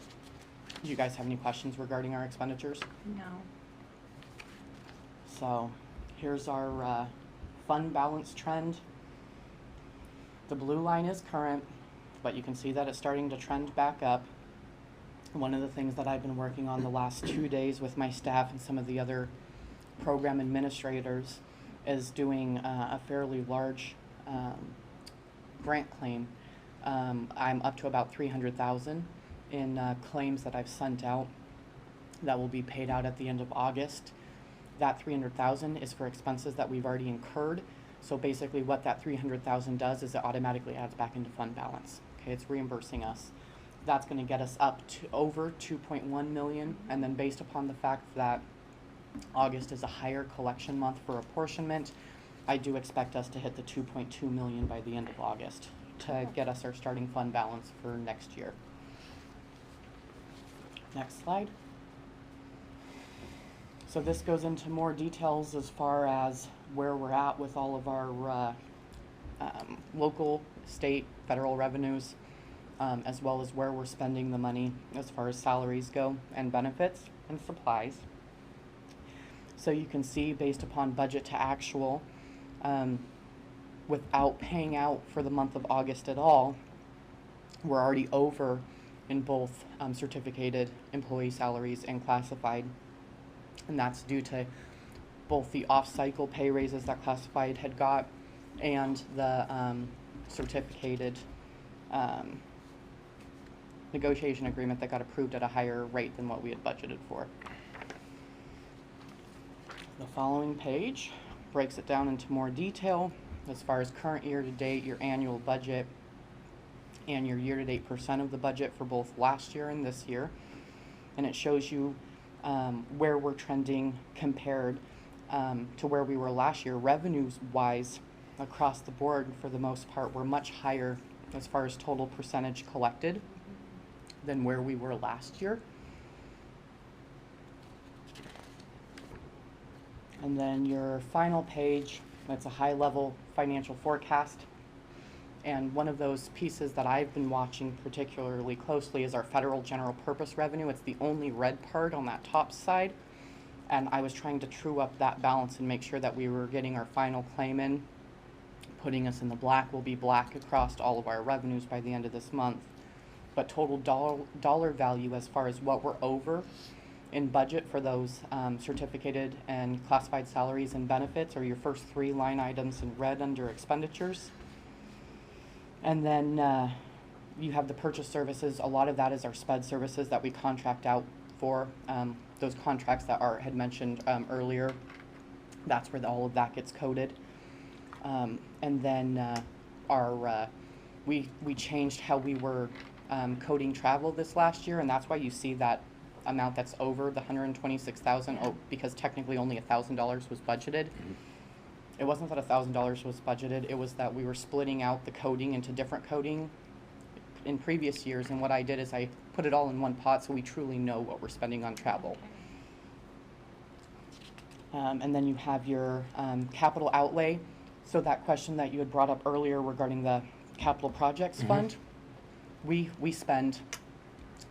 Do you guys have any questions regarding our expenditures? No. So here's our fund balance trend. The blue line is current, but you can see that it's starting to trend back up. One of the things that I've been working on the last 2 days with my staff and some of the other program administrators is doing a fairly large grant claim. I'm up to about 300,000 in claims that I've sent out that will be paid out at the end of August. That 300,000 is for expenses that we've already incurred. So basically what that 300,000 does is it automatically adds back into fund balance. Okay, it's reimbursing us. That's going to get us up to over 2.1 million, and then based upon the fact that August is a higher collection month for apportionment, I do expect us to hit the 2.2 million by the end of August to get us our starting fund balance for next year. Next slide. So this goes into more details as far as where we're at with all of our local, state, federal revenues, as well as where we're spending the money as far as salaries go and benefits and supplies. So you can see based upon budget to actual, without paying out for the month of August at all, we're already over in both certificated employee salaries and classified. And that's due to both the off-cycle pay raises that classified had got and the certificated negotiation agreement that got approved at a higher rate than what we had budgeted for. The following page breaks it down into more detail as far as current year to date, your annual budget, and your year-to-date percent of the budget for both last year and this year. And it shows you where we're trending compared to where we were last year. Revenues-wise, across the board, for the most part, we're much higher as far as total percentage collected than where we were last year. And then your final page, that's a high-level financial forecast. And one of those pieces that I've been watching particularly closely is our federal general purpose revenue. It's the only red part on that top side. And I was trying to true up that balance and make sure that we were getting our final claim in, putting us in the black. We'll be black across all of our revenues by the end of this month. But total dollar value as far as what we're over in budget for those certificated and classified salaries and benefits are your first three line items in red under expenditures. And then you have the purchase services. A lot of that is our SPED services that we contract out for. Those contracts that Art had mentioned earlier, that's where all of that gets coded. And then we changed how we were coding travel this last year, and that's why you see that amount that's over the 126,000. Oh, because technically only $1,000 was budgeted. It wasn't that $1,000 was budgeted, it was that we were splitting out the coding into different coding in previous years, and what I did is I put it all in one pot so we truly know what we're spending on travel. And then you have your capital outlay. So that question that you had brought up earlier regarding the capital projects fund, we spend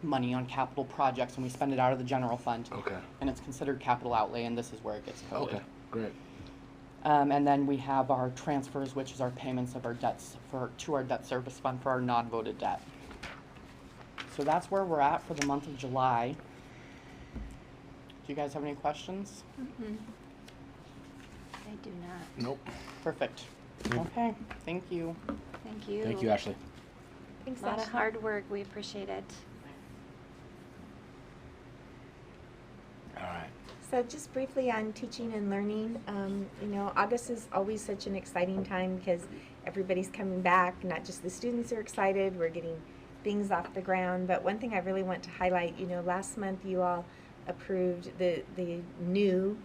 money on capital projects and we spend it out of the general fund. Okay. And it's considered capital outlay, and this is where it gets coded. Okay, great. And then we have our transfers, which is our payments of our debts to our debt service fund for our non-voted debt. So that's where we're at for the month of July. Do you guys have any questions? I do not. Nope. Perfect. Good. Okay, thank you. Thank you. Thank you, Ashley. Thanks, A lot of Ashley. hard work. We appreciate it. All right. So just briefly on teaching and learning, August is always such an exciting time because everybody's coming back. Not just the students are excited, we're getting things off the ground. But one thing I really want to highlight, last month you all approved the new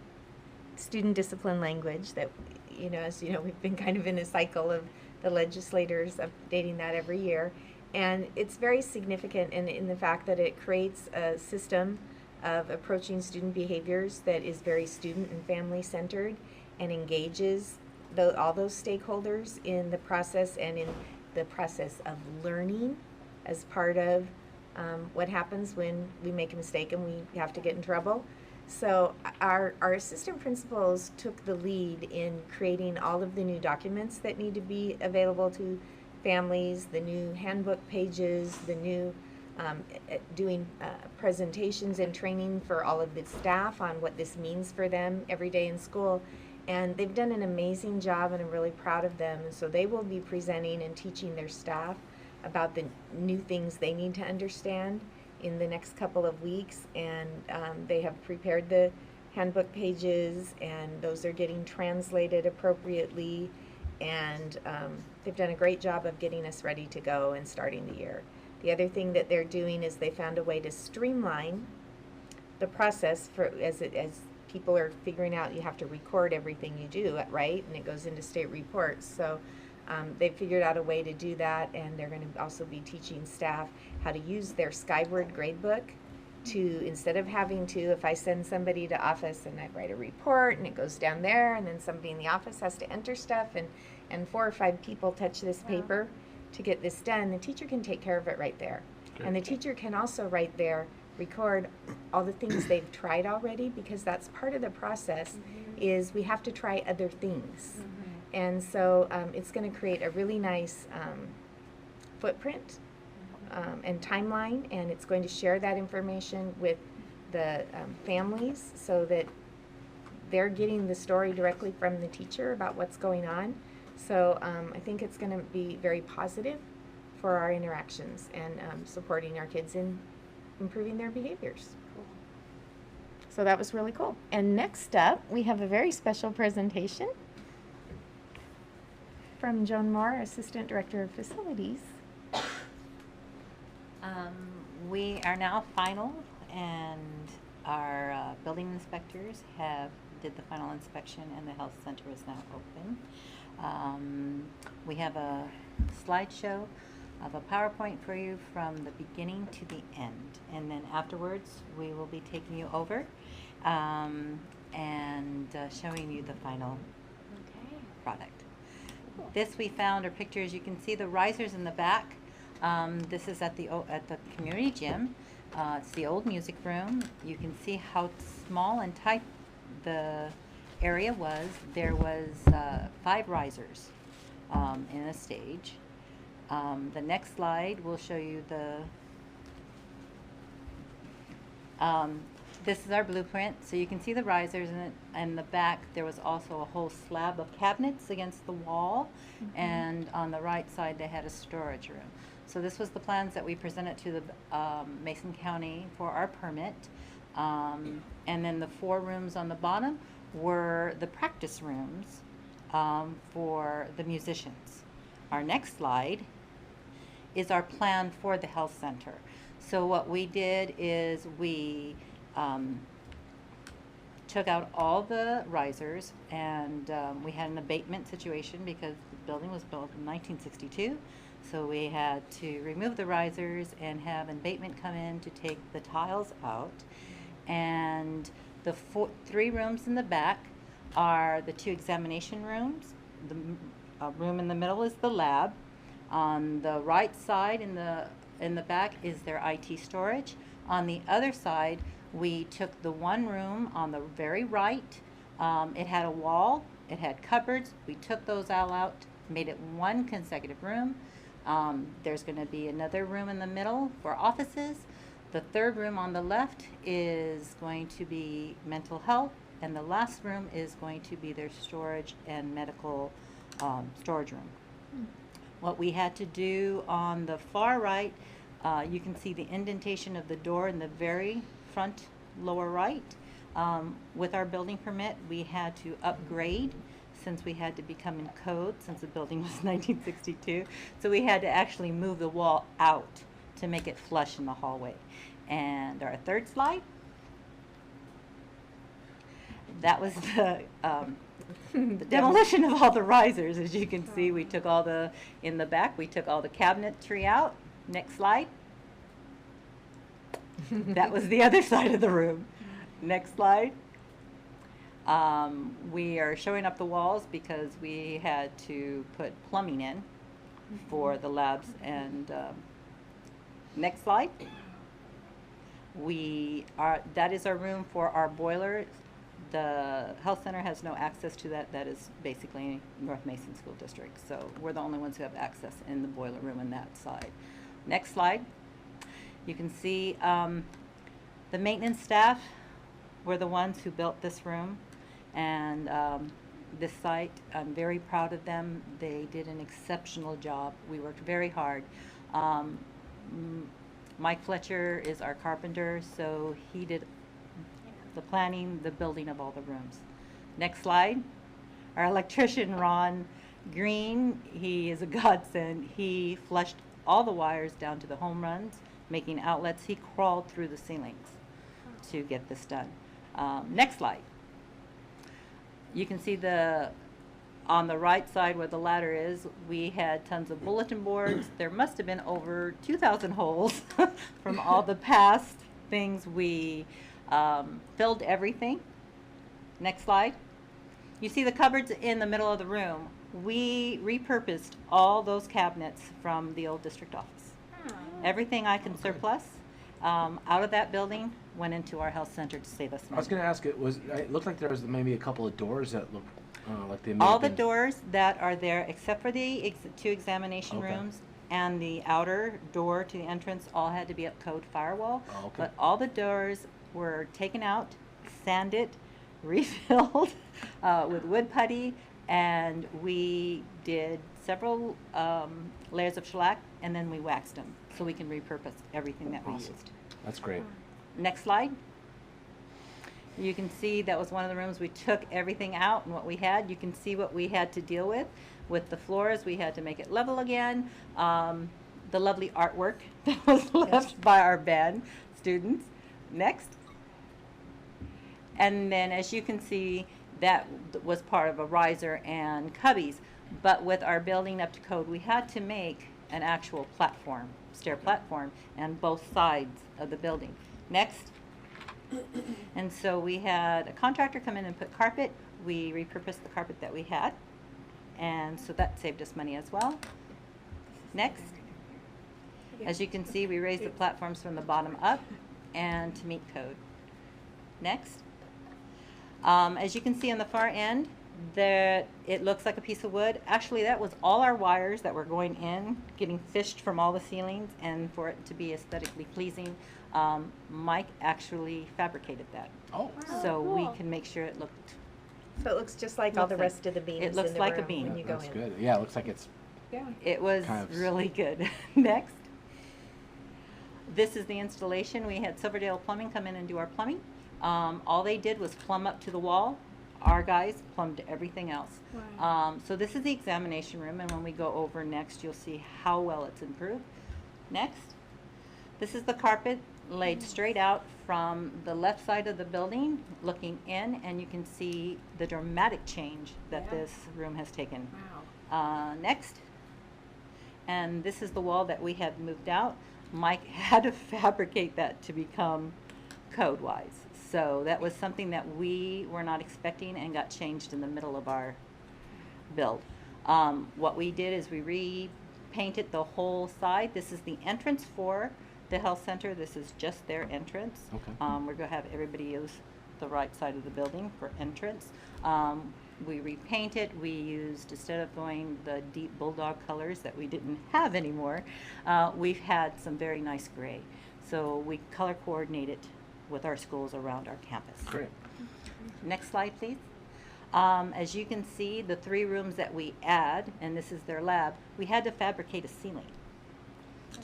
student discipline language that, as you know, we've been kind of in a cycle of the legislators updating that every year. And it's very significant in the fact that it creates a system of approaching student behaviors that is very student and family centered and engages all those stakeholders in the process and in the process of learning as part of what happens when we make a mistake and we have to get in trouble. So our assistant principals took the lead in creating all of the new documents that need to be available to families, the new handbook pages, the new doing presentations and training for all of the staff on what this means for them every day in school. And they've done an amazing job, and I'm really proud of them. And so they will be presenting and teaching their staff about the new things they need to understand in the next couple of weeks. And they have prepared the handbook pages, and those are getting translated appropriately. And they've done a great job of getting us ready to go and starting the year. The other thing that they're doing is they found a way to streamline the process for as people are figuring out you have to record everything you do, right? And it goes into state reports. So they figured out a way to do that, and they're going to also be teaching staff how to use their Skyward gradebook to, instead of having to, if I send somebody to office and I write a report and it goes down there and then somebody in the office has to enter stuff and 4 or 5 people touch this paper to get this done, the teacher can take care of it right there. Great. And the teacher can also right there record all the things they've tried already, because that's part of the process is we have to try other things. And so it's going to create a really nice footprint and timeline, and it's going to share that information with the families so that they're getting the story directly from the teacher about what's going on. So I think it's going to be very positive for our interactions and supporting our kids in improving their behaviors. So that was really cool. And next up, we have a very special presentation from Joan Moore, Assistant Director of Facilities. We are now final, and our building inspectors did the final inspection, and the health center is now open. We have a slideshow of a PowerPoint for you from the beginning to the end, and then afterwards we will be taking you over and showing you the final product. This we found are pictures. You can see the risers in the back. This is at the community gym. It's the old music room. You can see how small and tight the area was. There was 5 risers in a stage. The next slide will show you this is our blueprint. So you can see the risers in the back. There was also a whole slab of cabinets against the wall, and on the right side they had a storage room. So this was the plans that we presented to the Mason County for our permit. And then the 4 rooms on the bottom were the practice rooms for the musicians. Our next slide is our plan for the health center. So what we did is we took out all the risers, and we had an abatement situation because the building was built in 1962. So we had to remove the risers and have an abatement come in to take the tiles out. And the 3 rooms in the back are the 2 examination rooms. The room in the middle is the lab. On the right side in the in the back is their IT storage. On the other side, we took the one room on the very right. It had a wall, it had cupboards. We took those all out, made it one consecutive room. There's going to be another room in the middle for offices. The third room on the left is going to be mental health, and the last room is going to be their storage and medical storage room. What we had to do on the far right, you can see the indentation of the door in the very front lower right. With our building permit, we had to upgrade since we had to become in code since the building was 1962. So we had to actually move the wall out to make it flush in the hallway. And our third slide, that was the demolition of all the risers. As you can see, we took all the, in the back, we took all the cabinetry out. Next slide. That was the other side of the room. Next slide. We are showing up the walls because we had to put plumbing in for the labs. And next slide. That is our room for our boiler. The health center has no access to that. That is basically North Mason School District. So we're the only ones who have access in the boiler room in that side. Next slide. You can see the maintenance staff were the ones who built this room. And this site, I'm very proud of them. They did an exceptional job. We worked very hard. Mike Fletcher is our carpenter, so he did the planning, the building of all the rooms. Next slide. Our electrician, Ron Green, he is a godsend. He flushed all the wires down to the home runs, making outlets. He crawled through the ceilings to get this done. Next slide. You can see on the right side where the ladder is, we had tons of bulletin boards. There must have been over 2,000 holes from all the past things. We filled everything. Next slide. You see the cupboards in the middle of the room. We repurposed all those cabinets from the old district office. Everything I can surplus out of that building went into our health center to save us money. I was going to ask, it looked like there was maybe a couple of doors that looked like they may All have the been- doors that are there, except for the two examination Okay. rooms and the outer door to the entrance, all had to be up code firewall. Oh, okay. But all the doors were taken out, sanded, refilled with wood putty, and we did several layers of shellac, and then we waxed them so we can repurpose everything that we Awesome. used. That's great. Next slide. You can see that was one of the rooms we took everything out and what we had. You can see what we had to deal with. With the floors, we had to make it level again. The lovely artwork that was left by our band students. Next. And then as you can see, that was part of a riser and cubbies. But with our building up to code, we had to make an actual platform, stair platform, on both sides of the building. Next. And so we had a contractor come in and put carpet. We repurposed the carpet that we had. And so that saved us money as well. Next. As you can see, we raised the platforms from the bottom up and to meet code. Next. As you can see on the far end, that it looks like a piece of wood. Actually, that was all our wires that were going in, getting fished from all the ceilings, and for it to be aesthetically pleasing, Mike actually fabricated that. Oh. So we cool. can make sure it looked. So it looks just like all the Looks like- rest of the beams it looks in the like a room beam. when you go That's in. good. Yeah, it looks like it's Yeah. It was Kind of really good. Next. This is the installation. We had Silverdale Plumbing come in and do our plumbing. All they did was plumb up to the wall. Our guys plumbed everything else. Wow. So this is the examination room, and when we go over next, you'll see how well it's improved. Next. This is the carpet laid straight out from the left side of the building, looking in, and you can see the dramatic change that Yeah. this room has taken. Wow. Next. And this is the wall that we had moved out. Mike had to fabricate that to become code-wise. So that was something that we were not expecting and got changed in the middle of our build. What we did is we repainted the whole side. This is the entrance for the health center. This is just their entrance. Okay. We're gonna have everybody use the right side of the building for entrance. We repainted. We used, instead of going the deep bulldog colors that we didn't have anymore, we've had some very nice gray. So we color coordinated with our schools around our campus. Great. Next slide, please. As you can see, the 3 rooms that we add, and this is their lab, we had to fabricate a ceiling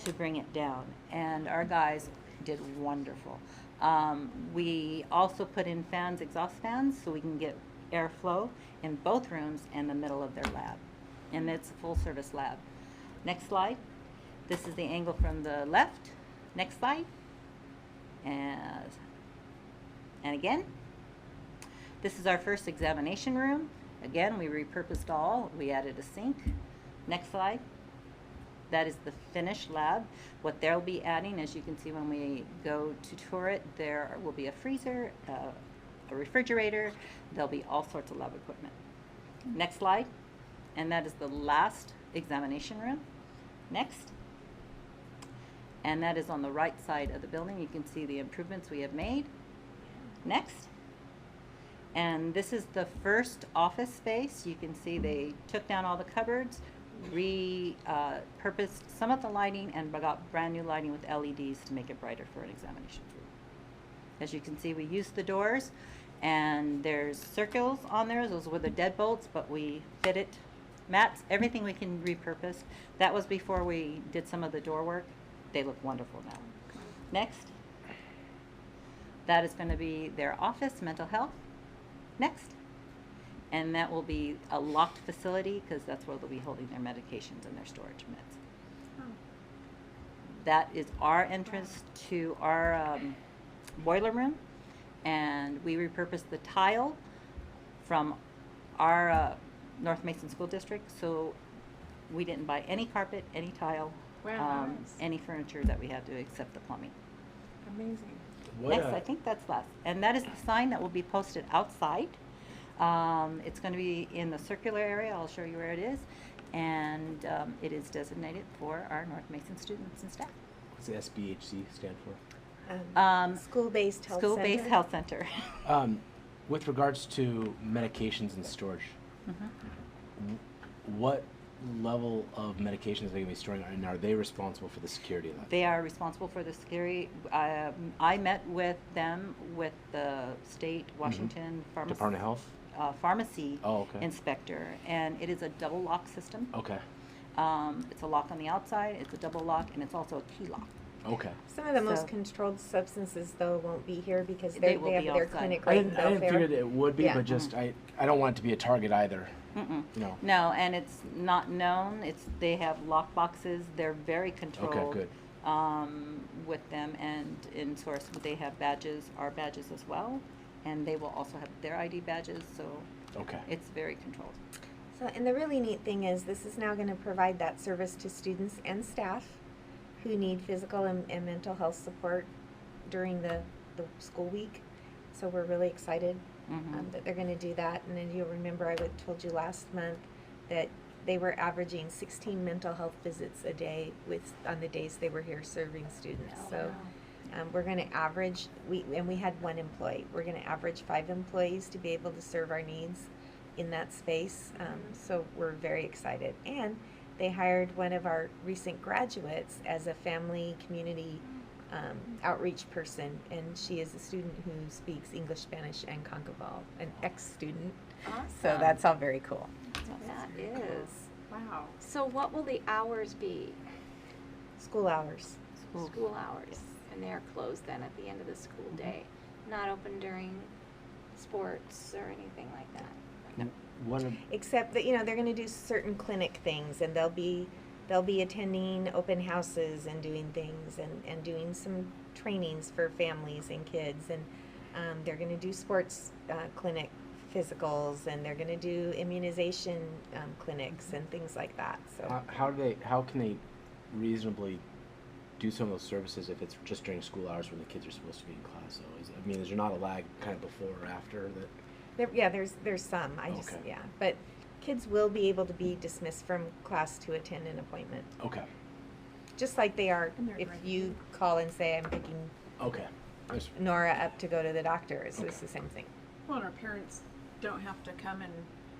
to bring it down, and our guys did wonderful. We also put in fans, exhaust fans, so we can get airflow in both rooms and the middle of their lab. And it's a full service lab. Next slide. This is the angle from the left. Next slide. And again. This is our first examination room. Again, we repurposed all. We added a sink. Next slide. That is the finished lab. What they'll be adding, as you can see when we go to tour it, there will be a freezer, a refrigerator. There'll be all sorts of lab equipment. Next slide. And that is the last examination room. Next. And that is on the right side of the building. You can see the improvements we have made. Next. And this is the first office space. You can see they took down all the cupboards, repurposed some of the lighting, and got brand new lighting with LEDs to make it brighter for an examination room. As you can see, we used the doors, and there's circles on there. Those were the deadbolts, but we fit it. Mats, everything we can repurpose. That was before we did some of the door work. They look wonderful now. Next. That is going to be their office, mental health. Next. And that will be a locked facility because that's where they'll be holding their medications and their storage meds. Oh. That is our entrance to our boiler room, and we repurposed the tile from our North Mason School District, so we didn't buy any carpet, any tile, Wow, nice. any furniture that we had to except the plumbing. Amazing. Next, I think that's last. And that is the sign that will be posted outside. It's going to be in the circular area. I'll show you where it is. And it is designated for our North Mason students and staff. What's the SBHC stand for? School-based health School-based center. health center. With regards to medications and storage, what level of medications are they going to be storing, and are they responsible for the security of that? They are responsible for the security. I met with them with the state Washington pharmacy, Department of Health? Pharmacy Oh, okay. inspector, and it is a double lock system. Okay. It's a lock on the outside, it's a double lock, and it's also a key lock. Okay. Some of the most So- controlled substances, though, won't be here because They they will have be their outside. clinic I right in didn't figure Belfair. that it would be, Yeah. but just I don't want it to be a target either. Mm-mm. No. No, and it's not known. They have lock boxes. They're very controlled. good. With them, and in source they have badges, our badges as well, and they will also have their ID badges. So Okay. it's very controlled. So, and the really neat thing is this is now going to provide that service to students and staff who need physical and mental health support during the school week. So we're really excited that they're going to do that. And then you'll remember I told you last month that they were averaging 16 mental health visits a day on the days they were here serving students. So we're going to average, we had 1 employee. We're going to average 5 employees to be able to serve our needs in that space. So we're very excited. And they hired one of our recent graduates as a family community outreach person, and she is a student who speaks English, Spanish, and Concaval, an ex-student. Awesome. So that's all very cool. That is. Wow. So what will the hours be? School hours. School hours. And they're closed then at the end of the school day. Not open during sports or anything like that. One of, Except that, they're going to do certain clinic things, and they'll be attending open houses and doing things and doing some trainings for families and kids, and they're going to do sports clinic physicals, and they're going to do immunization clinics and things like that. So how can they reasonably do some of those services if it's just during school hours when the kids are supposed to be in class? So is there not a lag kind of before or after that? there's some. Okay. But Kids will be able to be dismissed from class to attend an appointment, Okay. just like they are And they're if great. you call and say, I'm picking Okay. Nice. Nora up to go to the doctor. So it's Okay. the same thing. Well, and our parents don't have to come and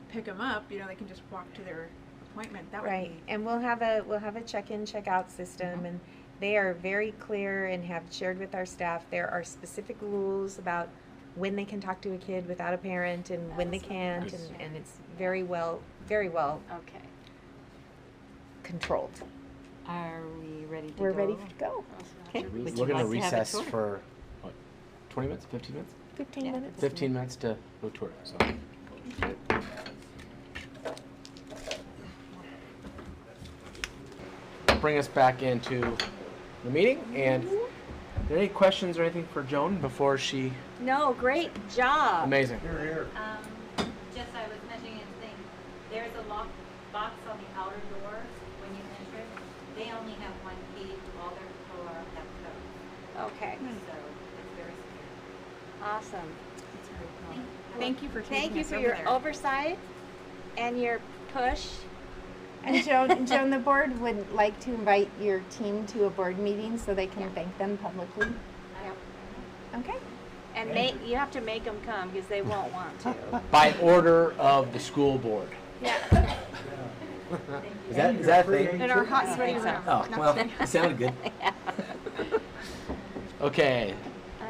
pick them up. You know, they can just walk to their appointment. That would Right, be and we'll have a check-in, check-out system, and they are very clear and have shared with our staff. There are specific rules about when they can talk to a kid without a parent and when they That's can't, nice. and it's very well Okay. controlled. Are we ready to go? We're ready to go. Okay. Would you We're gonna like to have a recess tour? for, what, 20 minutes, 15 minutes? 15 Yeah. minutes. 15 minutes to go tour, so. Bring us back into the meeting, and are there any questions or anything for Joan before she, No, great job. amazing. Here, here. Just I was mentioning and saying, there's a lock box on the outer door when you enter it. They only have one key, all their door have codes. Okay, So it's very secure. awesome. Thank you for taking Thank you us for over your there. oversight and your push. And Joan, the board would like to invite your team to a board meeting so they can thank them publicly. Okay. And Thank you have to make them come because they won't want to. By order of the school board. Yeah. Is that a thing? In our hot, sweaty room. Oh, well, it sounded good. Okay,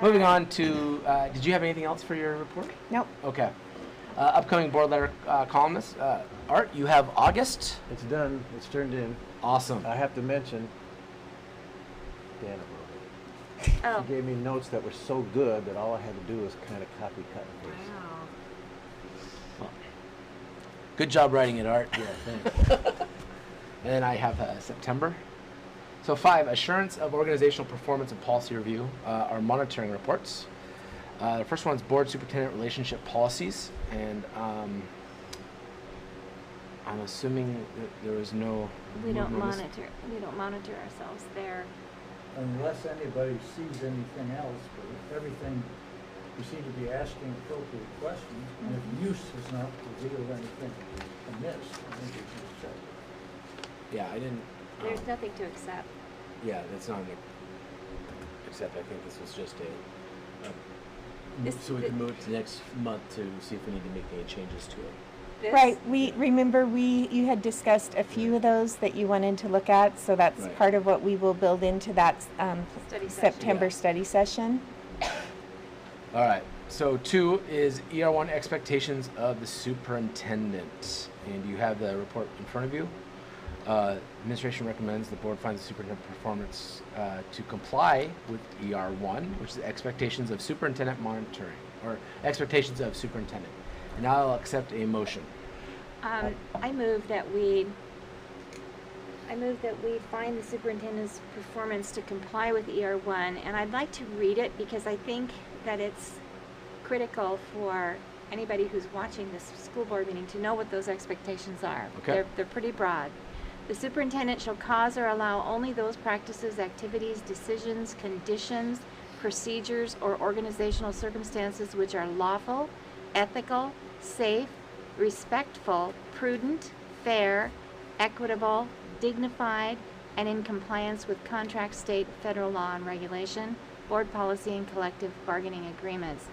moving on to, did you have anything else for your report? Nope. Okay. Upcoming board letter columnists. Art, you have August. It's done, it's turned in. Awesome. I have to mention, Dana wrote it. Oh, She gave me notes that were so good that all I had to do was kind of copy, cut, and paste. Wow. Good job writing it, Art. Yeah, thanks. And then I have September. So 5, assurance of organizational performance and policy review are monitoring reports. The first one is board superintendent relationship policies, and I'm assuming that there was no. we don't movement on this. monitor. We don't monitor ourselves there. Unless anybody sees anything else, but everything, you seem to be asking appropriate questions, and if use has not revealed anything amiss, I think we should check. Yeah, I didn't. There's nothing to accept. Yeah, that's not an. Except I think this was just This- so we can move to next month to see if we need to make any changes to it. This- Right. You had discussed a few of those that you wanted to look at, so that's Right. part of what we will build into that Study session. September Yeah. study session. All right. So 2 is ER1 expectations of the superintendent, and you have the report in front of you. Administration recommends the board finds the superintendent performance to comply with ER1, which is expectations of superintendent monitoring, or expectations of superintendent. And now I'll accept a motion. I move that we find the superintendent's performance to comply with ER1, and I'd like to read it because I think that it's critical for anybody who's watching this school board meeting to know what those expectations are. Okay. They're pretty broad. The superintendent shall cause or allow only those practices, activities, decisions, conditions, procedures, or organizational circumstances which are lawful, ethical, safe, respectful, prudent, fair, equitable, dignified, and in compliance with contract, state, federal law and regulation, board policy, and collective bargaining agreements.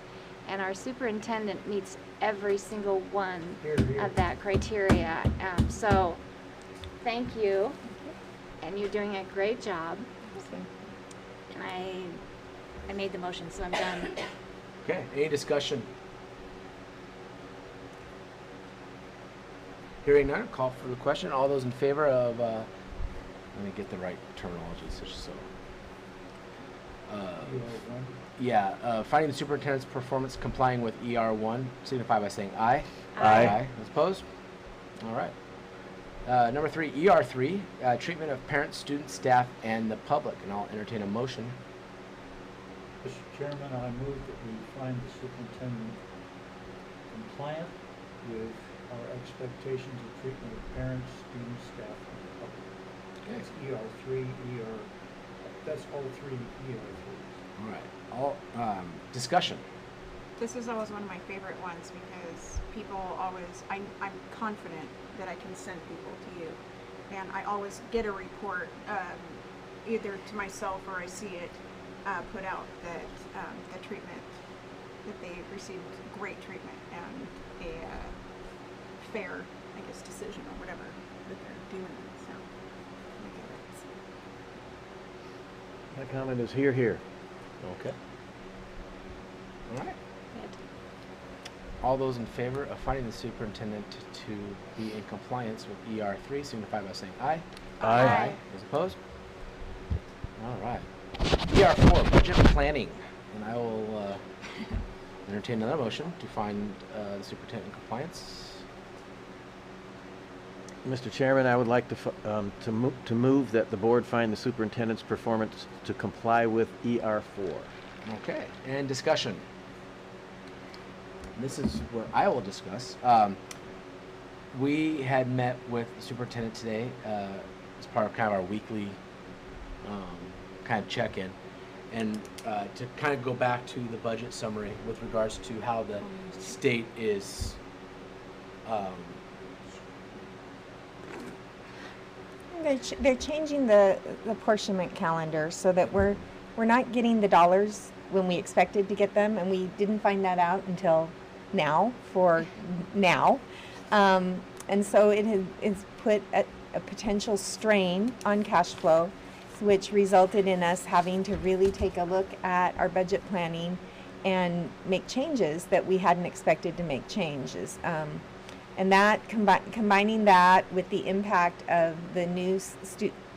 And our superintendent meets every single one Here, here. of that criteria. So, thank you, and you're doing a great job. And I made the motion, so I'm done. Okay. Any discussion? Hearing none, call for the question. All those in favor of, let me get the right terminology, so. Finding the superintendent's performance complying with ER1, signify by saying aye. Aye. Those opposed? All right. Number 3, ER3, treatment of parents, students, staff, and the public. And I'll entertain a motion. Mr. Chairman, I move that we find the superintendent compliant with our expectations of treatment of parents, students, staff, and the public. That's ER3, that's all 3 ER3s. All right. All discussion. This is always one of my favorite ones because people always, I'm confident that I can send people to you. And I always get a report, either to myself or I see it put out that the treatment, that they received great treatment and a fair, I guess, decision or whatever that they're doing. So, I get it. My comment is here. Okay. All right. All those in favor of finding the superintendent to be in compliance with ER3 signify by saying aye. Aye. Those opposed? All right. ER4, budget planning. And I will entertain another motion to find the superintendent in compliance. Mr. Chairman, I would like to move that the board find the superintendent's performance to comply with ER4. Okay. And discussion. This is where I will discuss. We had met with the superintendent today as part of kind of our weekly kind of check-in, and to kind of go back to the budget summary with regards to how the state is They're changing the apportionment calendar so that we're not getting the dollars when we expected to get them, and we didn't find that out until now. And so it has put a potential strain on cash flow, which resulted in us having to really take a look at our budget planning and make changes that we hadn't expected to make changes. And that combining that with the impact of the new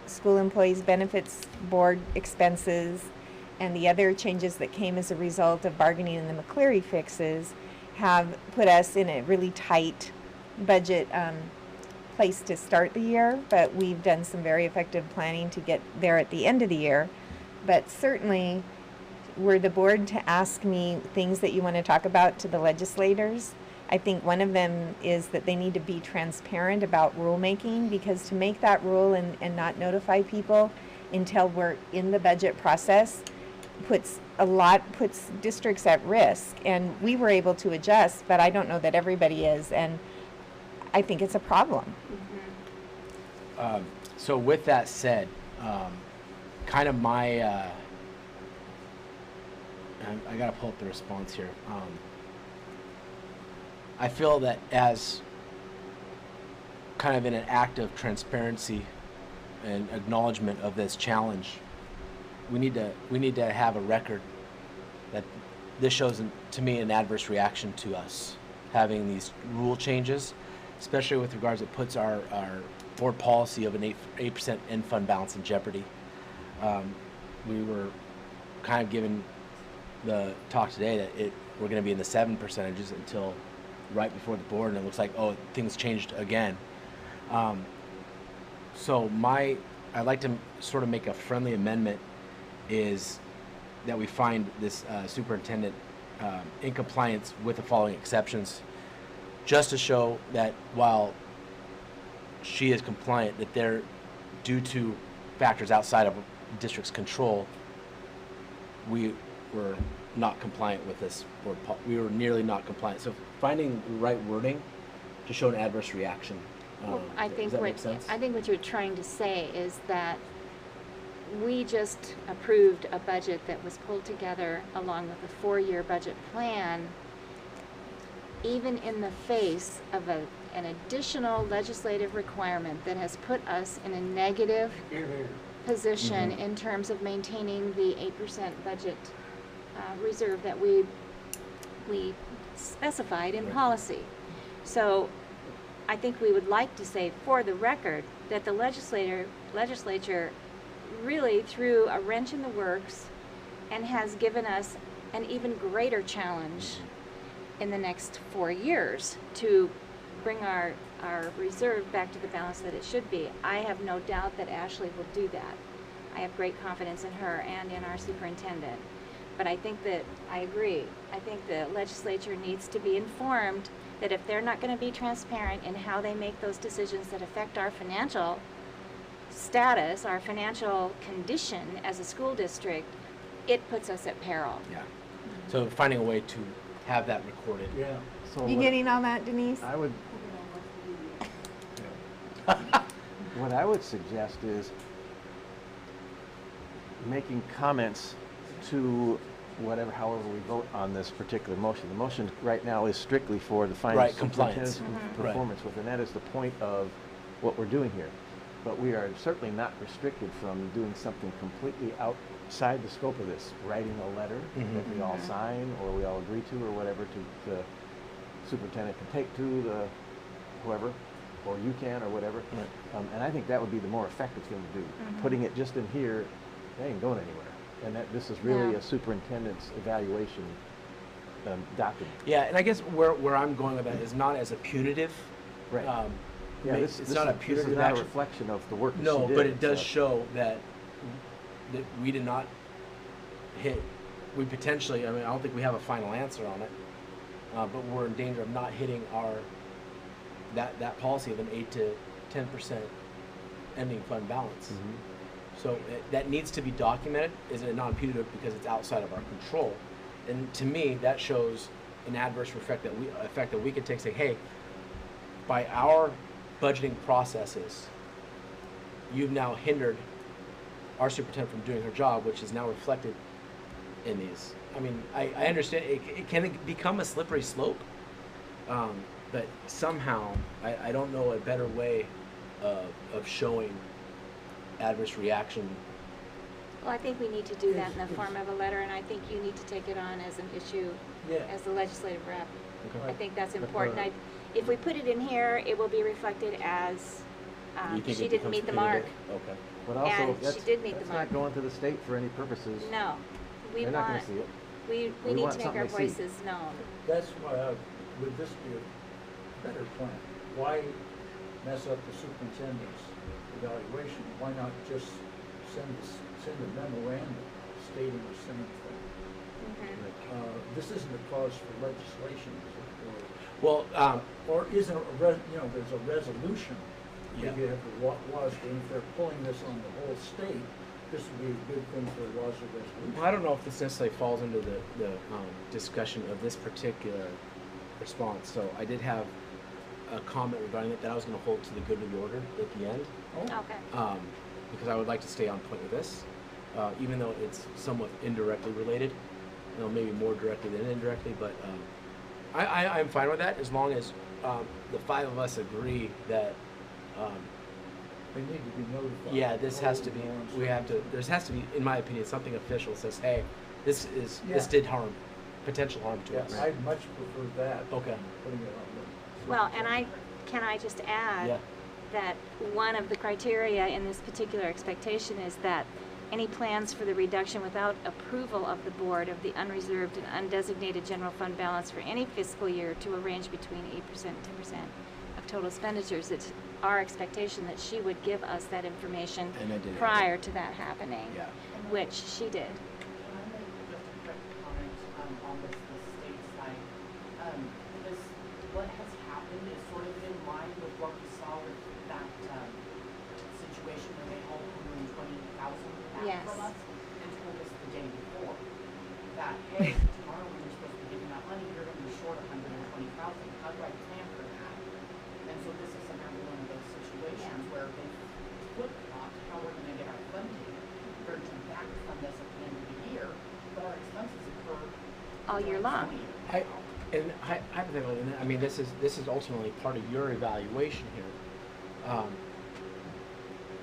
school employees benefits board expenses and the other changes that came as a result of bargaining and the McCleary fixes have put us in a really tight budget place to start the year, but we've done some very effective planning to get there at the end of the year. But certainly, were the board to ask me things that you want to talk about to the legislators, I think one of them is that they need to be transparent about rulemaking, because to make that rule and not notify people until we're in the budget process puts districts at risk. And we were able to adjust, but I don't know that everybody is, and I think it's a problem. So with that said, kind of my I gotta pull up the response here. I feel that as kind of in an act of transparency and acknowledgement of this challenge, we need to have a record that this shows, to me, an adverse reaction to us having these rule changes, especially with regards, it puts our board policy of an 8% end fund balance in jeopardy. We were kind of given the talk today that we're going to be in the 7% until right before the board, and it looks like, oh, things changed again. So I'd like to sort of make a friendly amendment, is that we find this superintendent in compliance with the following exceptions, just to show that while she is compliant, that they're, due to factors outside of district's control, we were not compliant with this, or we were nearly not compliant. So finding the right wording to show an adverse reaction. Well, I think does that make sense? what you're trying to say is that we just approved a budget that was pulled together along with a 4-year budget plan, even in the face of an additional legislative requirement that has put us in a negative position in terms of maintaining the 8% budget reserve that we specified in policy. So I think we would like to say, for the record, that the legislature really threw a wrench in the works and has given us an even greater challenge in the next 4 years to bring our reserve back to the balance that it should be. I have no doubt that Ashley will do that. I have great confidence in her and in our superintendent. But I think that, I agree, I think the legislature needs to be informed that if they're not going to be transparent in how they make those decisions that affect our financial status, our financial condition as a school district, it puts us at peril. Yeah. So finding a way to have that recorded. Yeah. So You what getting all that, Denise? I would, what I would suggest is making comments to whatever, however we vote on this particular motion. The motion right now is strictly for the final Right, compliance. superintendent's Right. performance with, and that is the point of what we're doing here. But we are certainly not restricted from doing something completely outside the scope of this, writing a letter that we all sign or we all agree to or whatever to the superintendent can take to the whoever, or you can or whatever. And I think that would be the more effective thing to do. Putting it just in here, they ain't going anywhere. And that this is really Yeah. a superintendent's evaluation document. Yeah, and I guess where I'm going with that is not as a punitive. Right. Yeah, it's this not a is punitive not a action. reflection of the work that No, she did. but it does so- show that we did not hit. We potentially. I mean, I don't think we have a final answer on it, but we're in danger of not hitting our that policy of an 8 to 10% ending fund balance. So that needs to be documented. Is it non-punitive because it's outside of our control? And to me, that shows an adverse effect that we could take. Say, hey, by our budgeting processes, you've now hindered our superintendent from doing her job, which is now reflected in these. I mean, I understand it can become a slippery slope, but somehow I don't know a better way of showing adverse reaction. Well, I think we need to do that in the form of a letter, and I think you need to take it on as an issue Yeah. as the legislative rep. Okay. I think that's But, important. If we put it in here, it will be reflected as You think she it didn't becomes meet the mark. punitive? Okay. But also, And she that's, did meet the that's mark. not going to the state for any purposes. No, we They're not want, gonna see it. we We need want to make something our they see. voices known. That's why would this be a better plan? Why mess up the superintendent's evaluation? Why not just send a memorandum stating the same thing? This isn't a cause for legislation, is it? Well, Or isn't there's a resolution. Yeah. Maybe you have the WASD, and if they're pulling this on the whole state, this would be a good thing for a WASD resolution. well, I don't know if this necessarily falls into the discussion of this particular response. So I did have a comment regarding it that I was going to hold to the good of the order at the end, Okay. because I would like to stay on point with this, even though it's somewhat indirectly related, maybe more directly than indirectly. But I'm fine with that as long as the five of us agree that. They need to be notified. Yeah, this has to be. Norms. There has to be, in my opinion, something official that says, "Hey, this Yeah. did harm, potential harm to Yeah, us." I'd much prefer that. Okay. than Putting it on the. Well, and can I just add Yeah. that one of the criteria in this particular expectation is that any plans for the reduction without approval of the board of the unreserved and undesignated general fund balance for any fiscal year to a range between 8% and 10% of total expenditures. It's our expectation that she would give us that information And I did. prior to that happening, Yeah. which she did. Can I make just a quick comment on the state side? This, what has happened is sort of in line with what we saw with that situation where they all $120,000 back Yes. from us and told us the day before that, hey, tomorrow when you're supposed to be giving that money, you're going to be short $120,000. How do I plan for that? And so this is another one of those situations where they flip-flopped how we're going to get our funding virgin back from this at the end of the year, but our expenses occur All year long. Hypothetically, I mean, this is ultimately part of your evaluation here.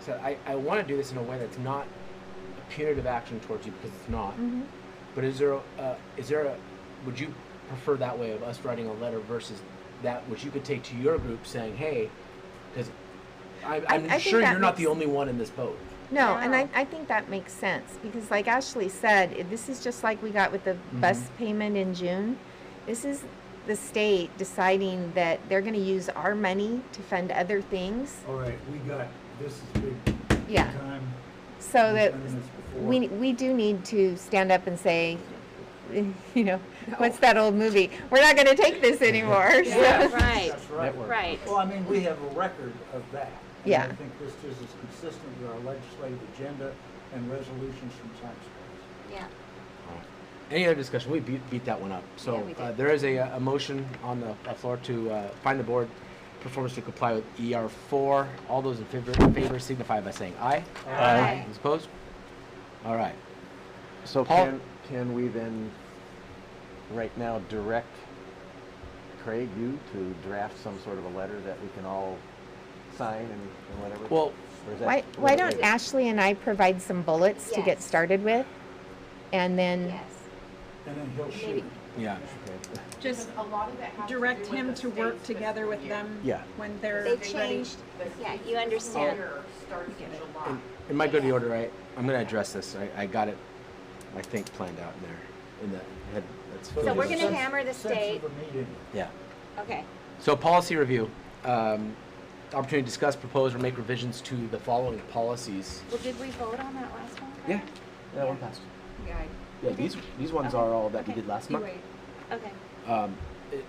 So I want to do this in a way that's not a punitive action towards you, because it's not. But is there a would you prefer that way of us writing a letter versus that which you could take to your group saying, hey, because I'm I think sure that you're not the makes- only one in this boat. No, and No. I think that makes sense because like Ashley said, this is just like we got with the bus payment in June. This is the state deciding that they're going to use our money to fund other things. All right, this is big Yeah. time. So that We've done this before. we do need to stand up and say, you know, what's that old movie? We're not going to take this anymore. So- Yeah, right, That's right. Network. right. Well, I mean, we have a record of that. And Yeah. I think this is consistent with our legislative agenda and resolutions from time to time. Yeah. Any other discussion? We beat that one up. So Yeah, we did. there is a motion on the floor to find the board performance to comply with ER4. All those in favor signify by saying aye. Aye. Those opposed? All right. So Paul- can we then, right now, direct Craig, you, to draft some sort of a letter that we can all sign and whatever? Well, Or is that Why a little don't later? Ashley and I provide some bullets to get Yes. started with? And then, Yes. And then he'll shoot. Maybe. yeah. Okay. Just direct him to work together with them Yeah. when they're They ready. changed, yeah, you understand. In my good order, I'm going to address this. I got it, I think, planned out in there in the head. That's So we're the gonna hammer the sense state. of the meeting. Yeah. Okay. So policy review. Opportunity to discuss, propose, or make revisions to the following policies. Well, did we vote on that last one? Yeah. That one passed. Yeah, these ones Okay. are all that we Okay. did last month. Okay. It-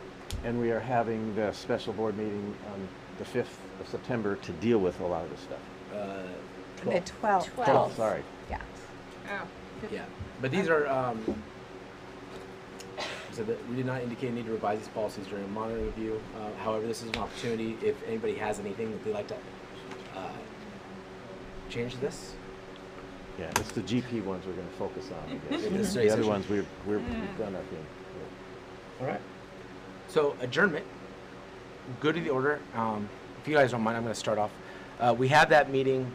And we are having the special board meeting on the 5th of September to deal with a lot of this stuff. the 12. 12th. 12. Sorry. Yeah. Oh. Yeah, but these are, so that we did not indicate a need to revise these policies during a monitoring review. However, this is an opportunity if anybody has anything that they'd like to change this. Yeah, it's the GP ones we're gonna focus on, I In this guess. study The other session. ones, we've done our thing. All right. So adjournment, good to the order. If you guys don't mind, I'm going to start off. We have that meeting,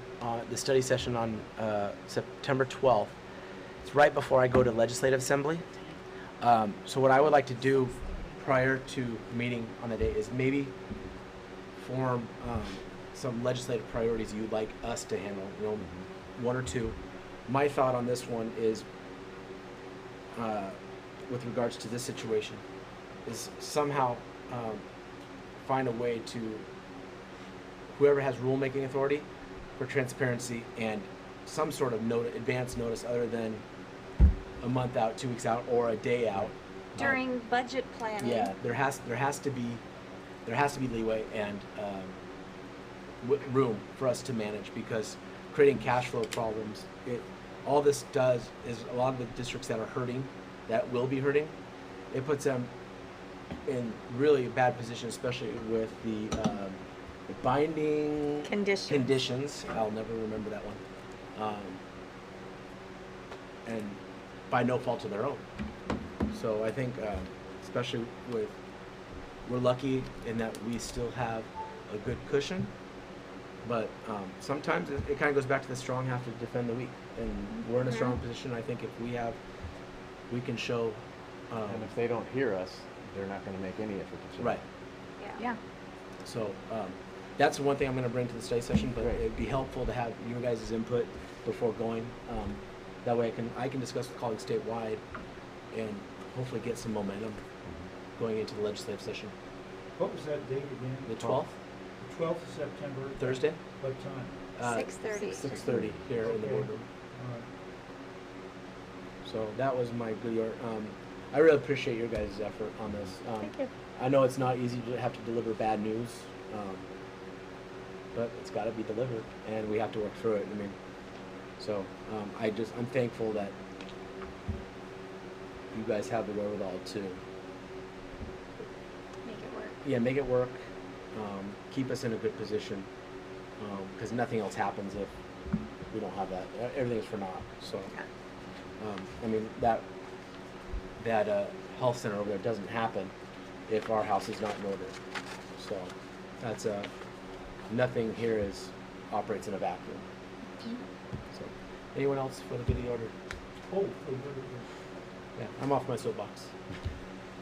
the study session on September 12th. It's right before I go to Legislative Assembly. So what I would like to do prior to the meeting on the day is maybe form some legislative priorities you'd like us to handle, you know, one or two. My thought on this one is, with regards to this situation, is somehow find a way to, whoever has rulemaking authority, for transparency and some sort of advance notice other than a month out, 2 weeks out, or a day out. During budget planning. Yeah, there has to be leeway and room for us to manage, because creating cash flow problems, all this does is a lot of the districts that are hurting, that will be hurting, it puts them in really bad position, especially with the binding conditions. I'll never remember that one. And by no fault of their own. So I think, especially we're lucky in that we still have a good cushion, but sometimes it kind of goes back to the strong have to defend the weak, and we're in a strong position. I think if we can show. And if they don't hear us, they're not gonna make any effort to change. Right. Yeah. So that's one thing I'm going to bring to the study session, but Great. it'd be helpful to have your guys' input before going. That way I can discuss with colleagues statewide and hopefully get some momentum going into the legislative session. What was that date again? The 12th, The 12th of September. Thursday, What time? 6:30. 6:30 here in the Okay. boardroom. All right. So that was my good yard. I really appreciate your guys' effort on this. Thank you. I know it's not easy to have to deliver bad news, but it's got to be delivered, and we have to work through it. I mean, so I'm thankful that you guys have the wherewithal to make it work, keep us in a good position, because nothing else happens if we don't have that. Everything is for naught. So, I mean that health center over there doesn't happen if our house is not in order. So that's nothing here operates in a vacuum. So anyone else for the good of the order? Oh, for good of Yeah, I'm off my soapbox.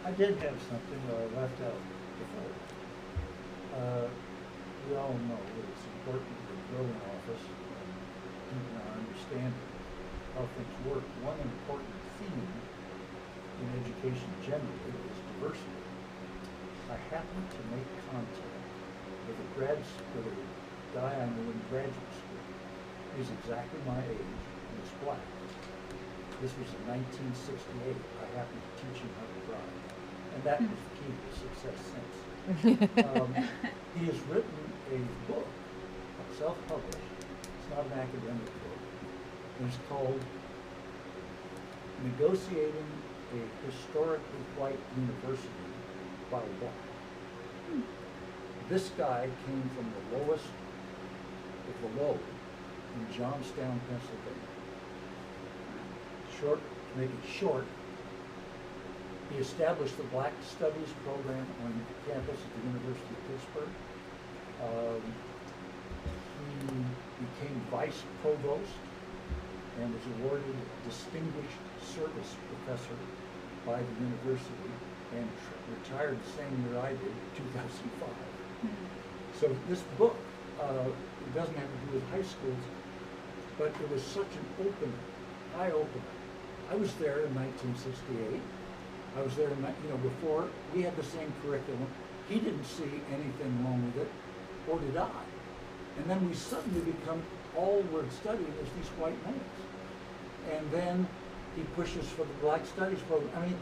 I did have something that I left out before. We all know that it's important to the building office and keeping our understanding how things work. One important theme in education generally is diversity. I happened to make contact with a guy I knew in graduate school. He's exactly my age and is black. This was in 1968. I happened to teach him how to drive. And that was the key to success since. He has written a book, self-published. It's not an academic book. And it's called Negotiating a historically white university while black. This guy came from the lowest of the low in Johnstown, Pennsylvania. To make it short, he established the Black Studies program on campus at the University of Pittsburgh. He became vice provost and was awarded Distinguished Service Professor by the university and retired the same year I did, 2005. So this book, it doesn't have to do with high schools, but it was such an eye-opener. I was there in 1968. I was there in, before we had the same curriculum. He didn't see anything wrong with it, or did I. And then we suddenly become, all we're studying is these white males. And then he pushes for the Black Studies program. I mean,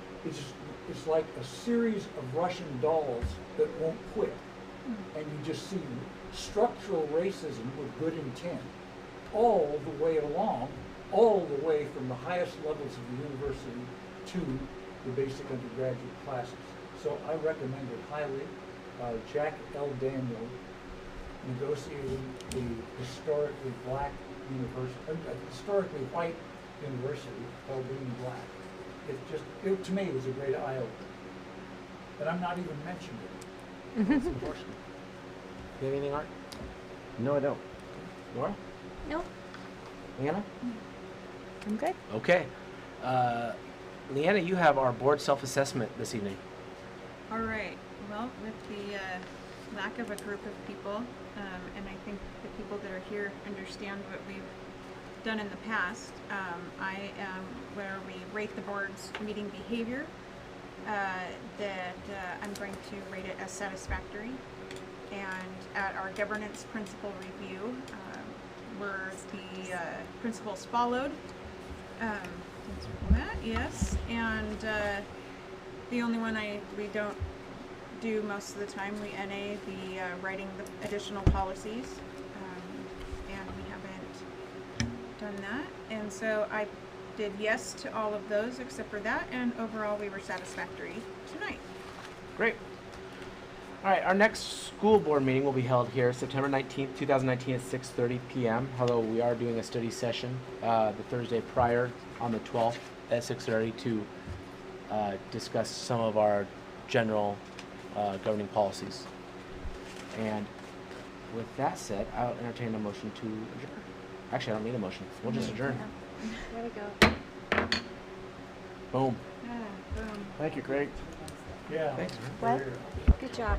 it's like a series of Russian dolls that won't quit. And you just see structural racism with good intent all the way along, all the way from the highest levels of the university to the basic undergraduate classes. So I recommend it highly. Jack L. Daniel, negotiating the historically black university, historically white university while being black. It to me was a great eye-opener. And I'm not even mentioning it. That's unfortunate. You have anything, Art? No, I don't. Nora? Nope. Leanna? I'm good. Okay. Leanna, you have our board self-assessment this evening. All right. Well, with the lack of a group of people, and I think the people that are here understand what we've done in the past, I am where we rate the board's meeting behavior, that I'm going to rate it as satisfactory. And at our governance principle review, were the principles followed? Yes. And the only one we don't do most of the time, we NA the writing the additional policies, and we haven't done that. And so I did yes to all of those except for that, and overall we were satisfactory tonight. Great. All right, our next school board meeting will be held here September 19th, 2019 at 6:30 p.m. Although we are doing a study session the Thursday prior on the 12th at 6:30 to discuss some of our general governing policies. And with that said, I'll entertain a motion to adjourn. Actually, I don't need a motion. We'll just adjourn. There we go. Boom. Boom. Thank you, Craig. Yeah. Thanks. What? Good job.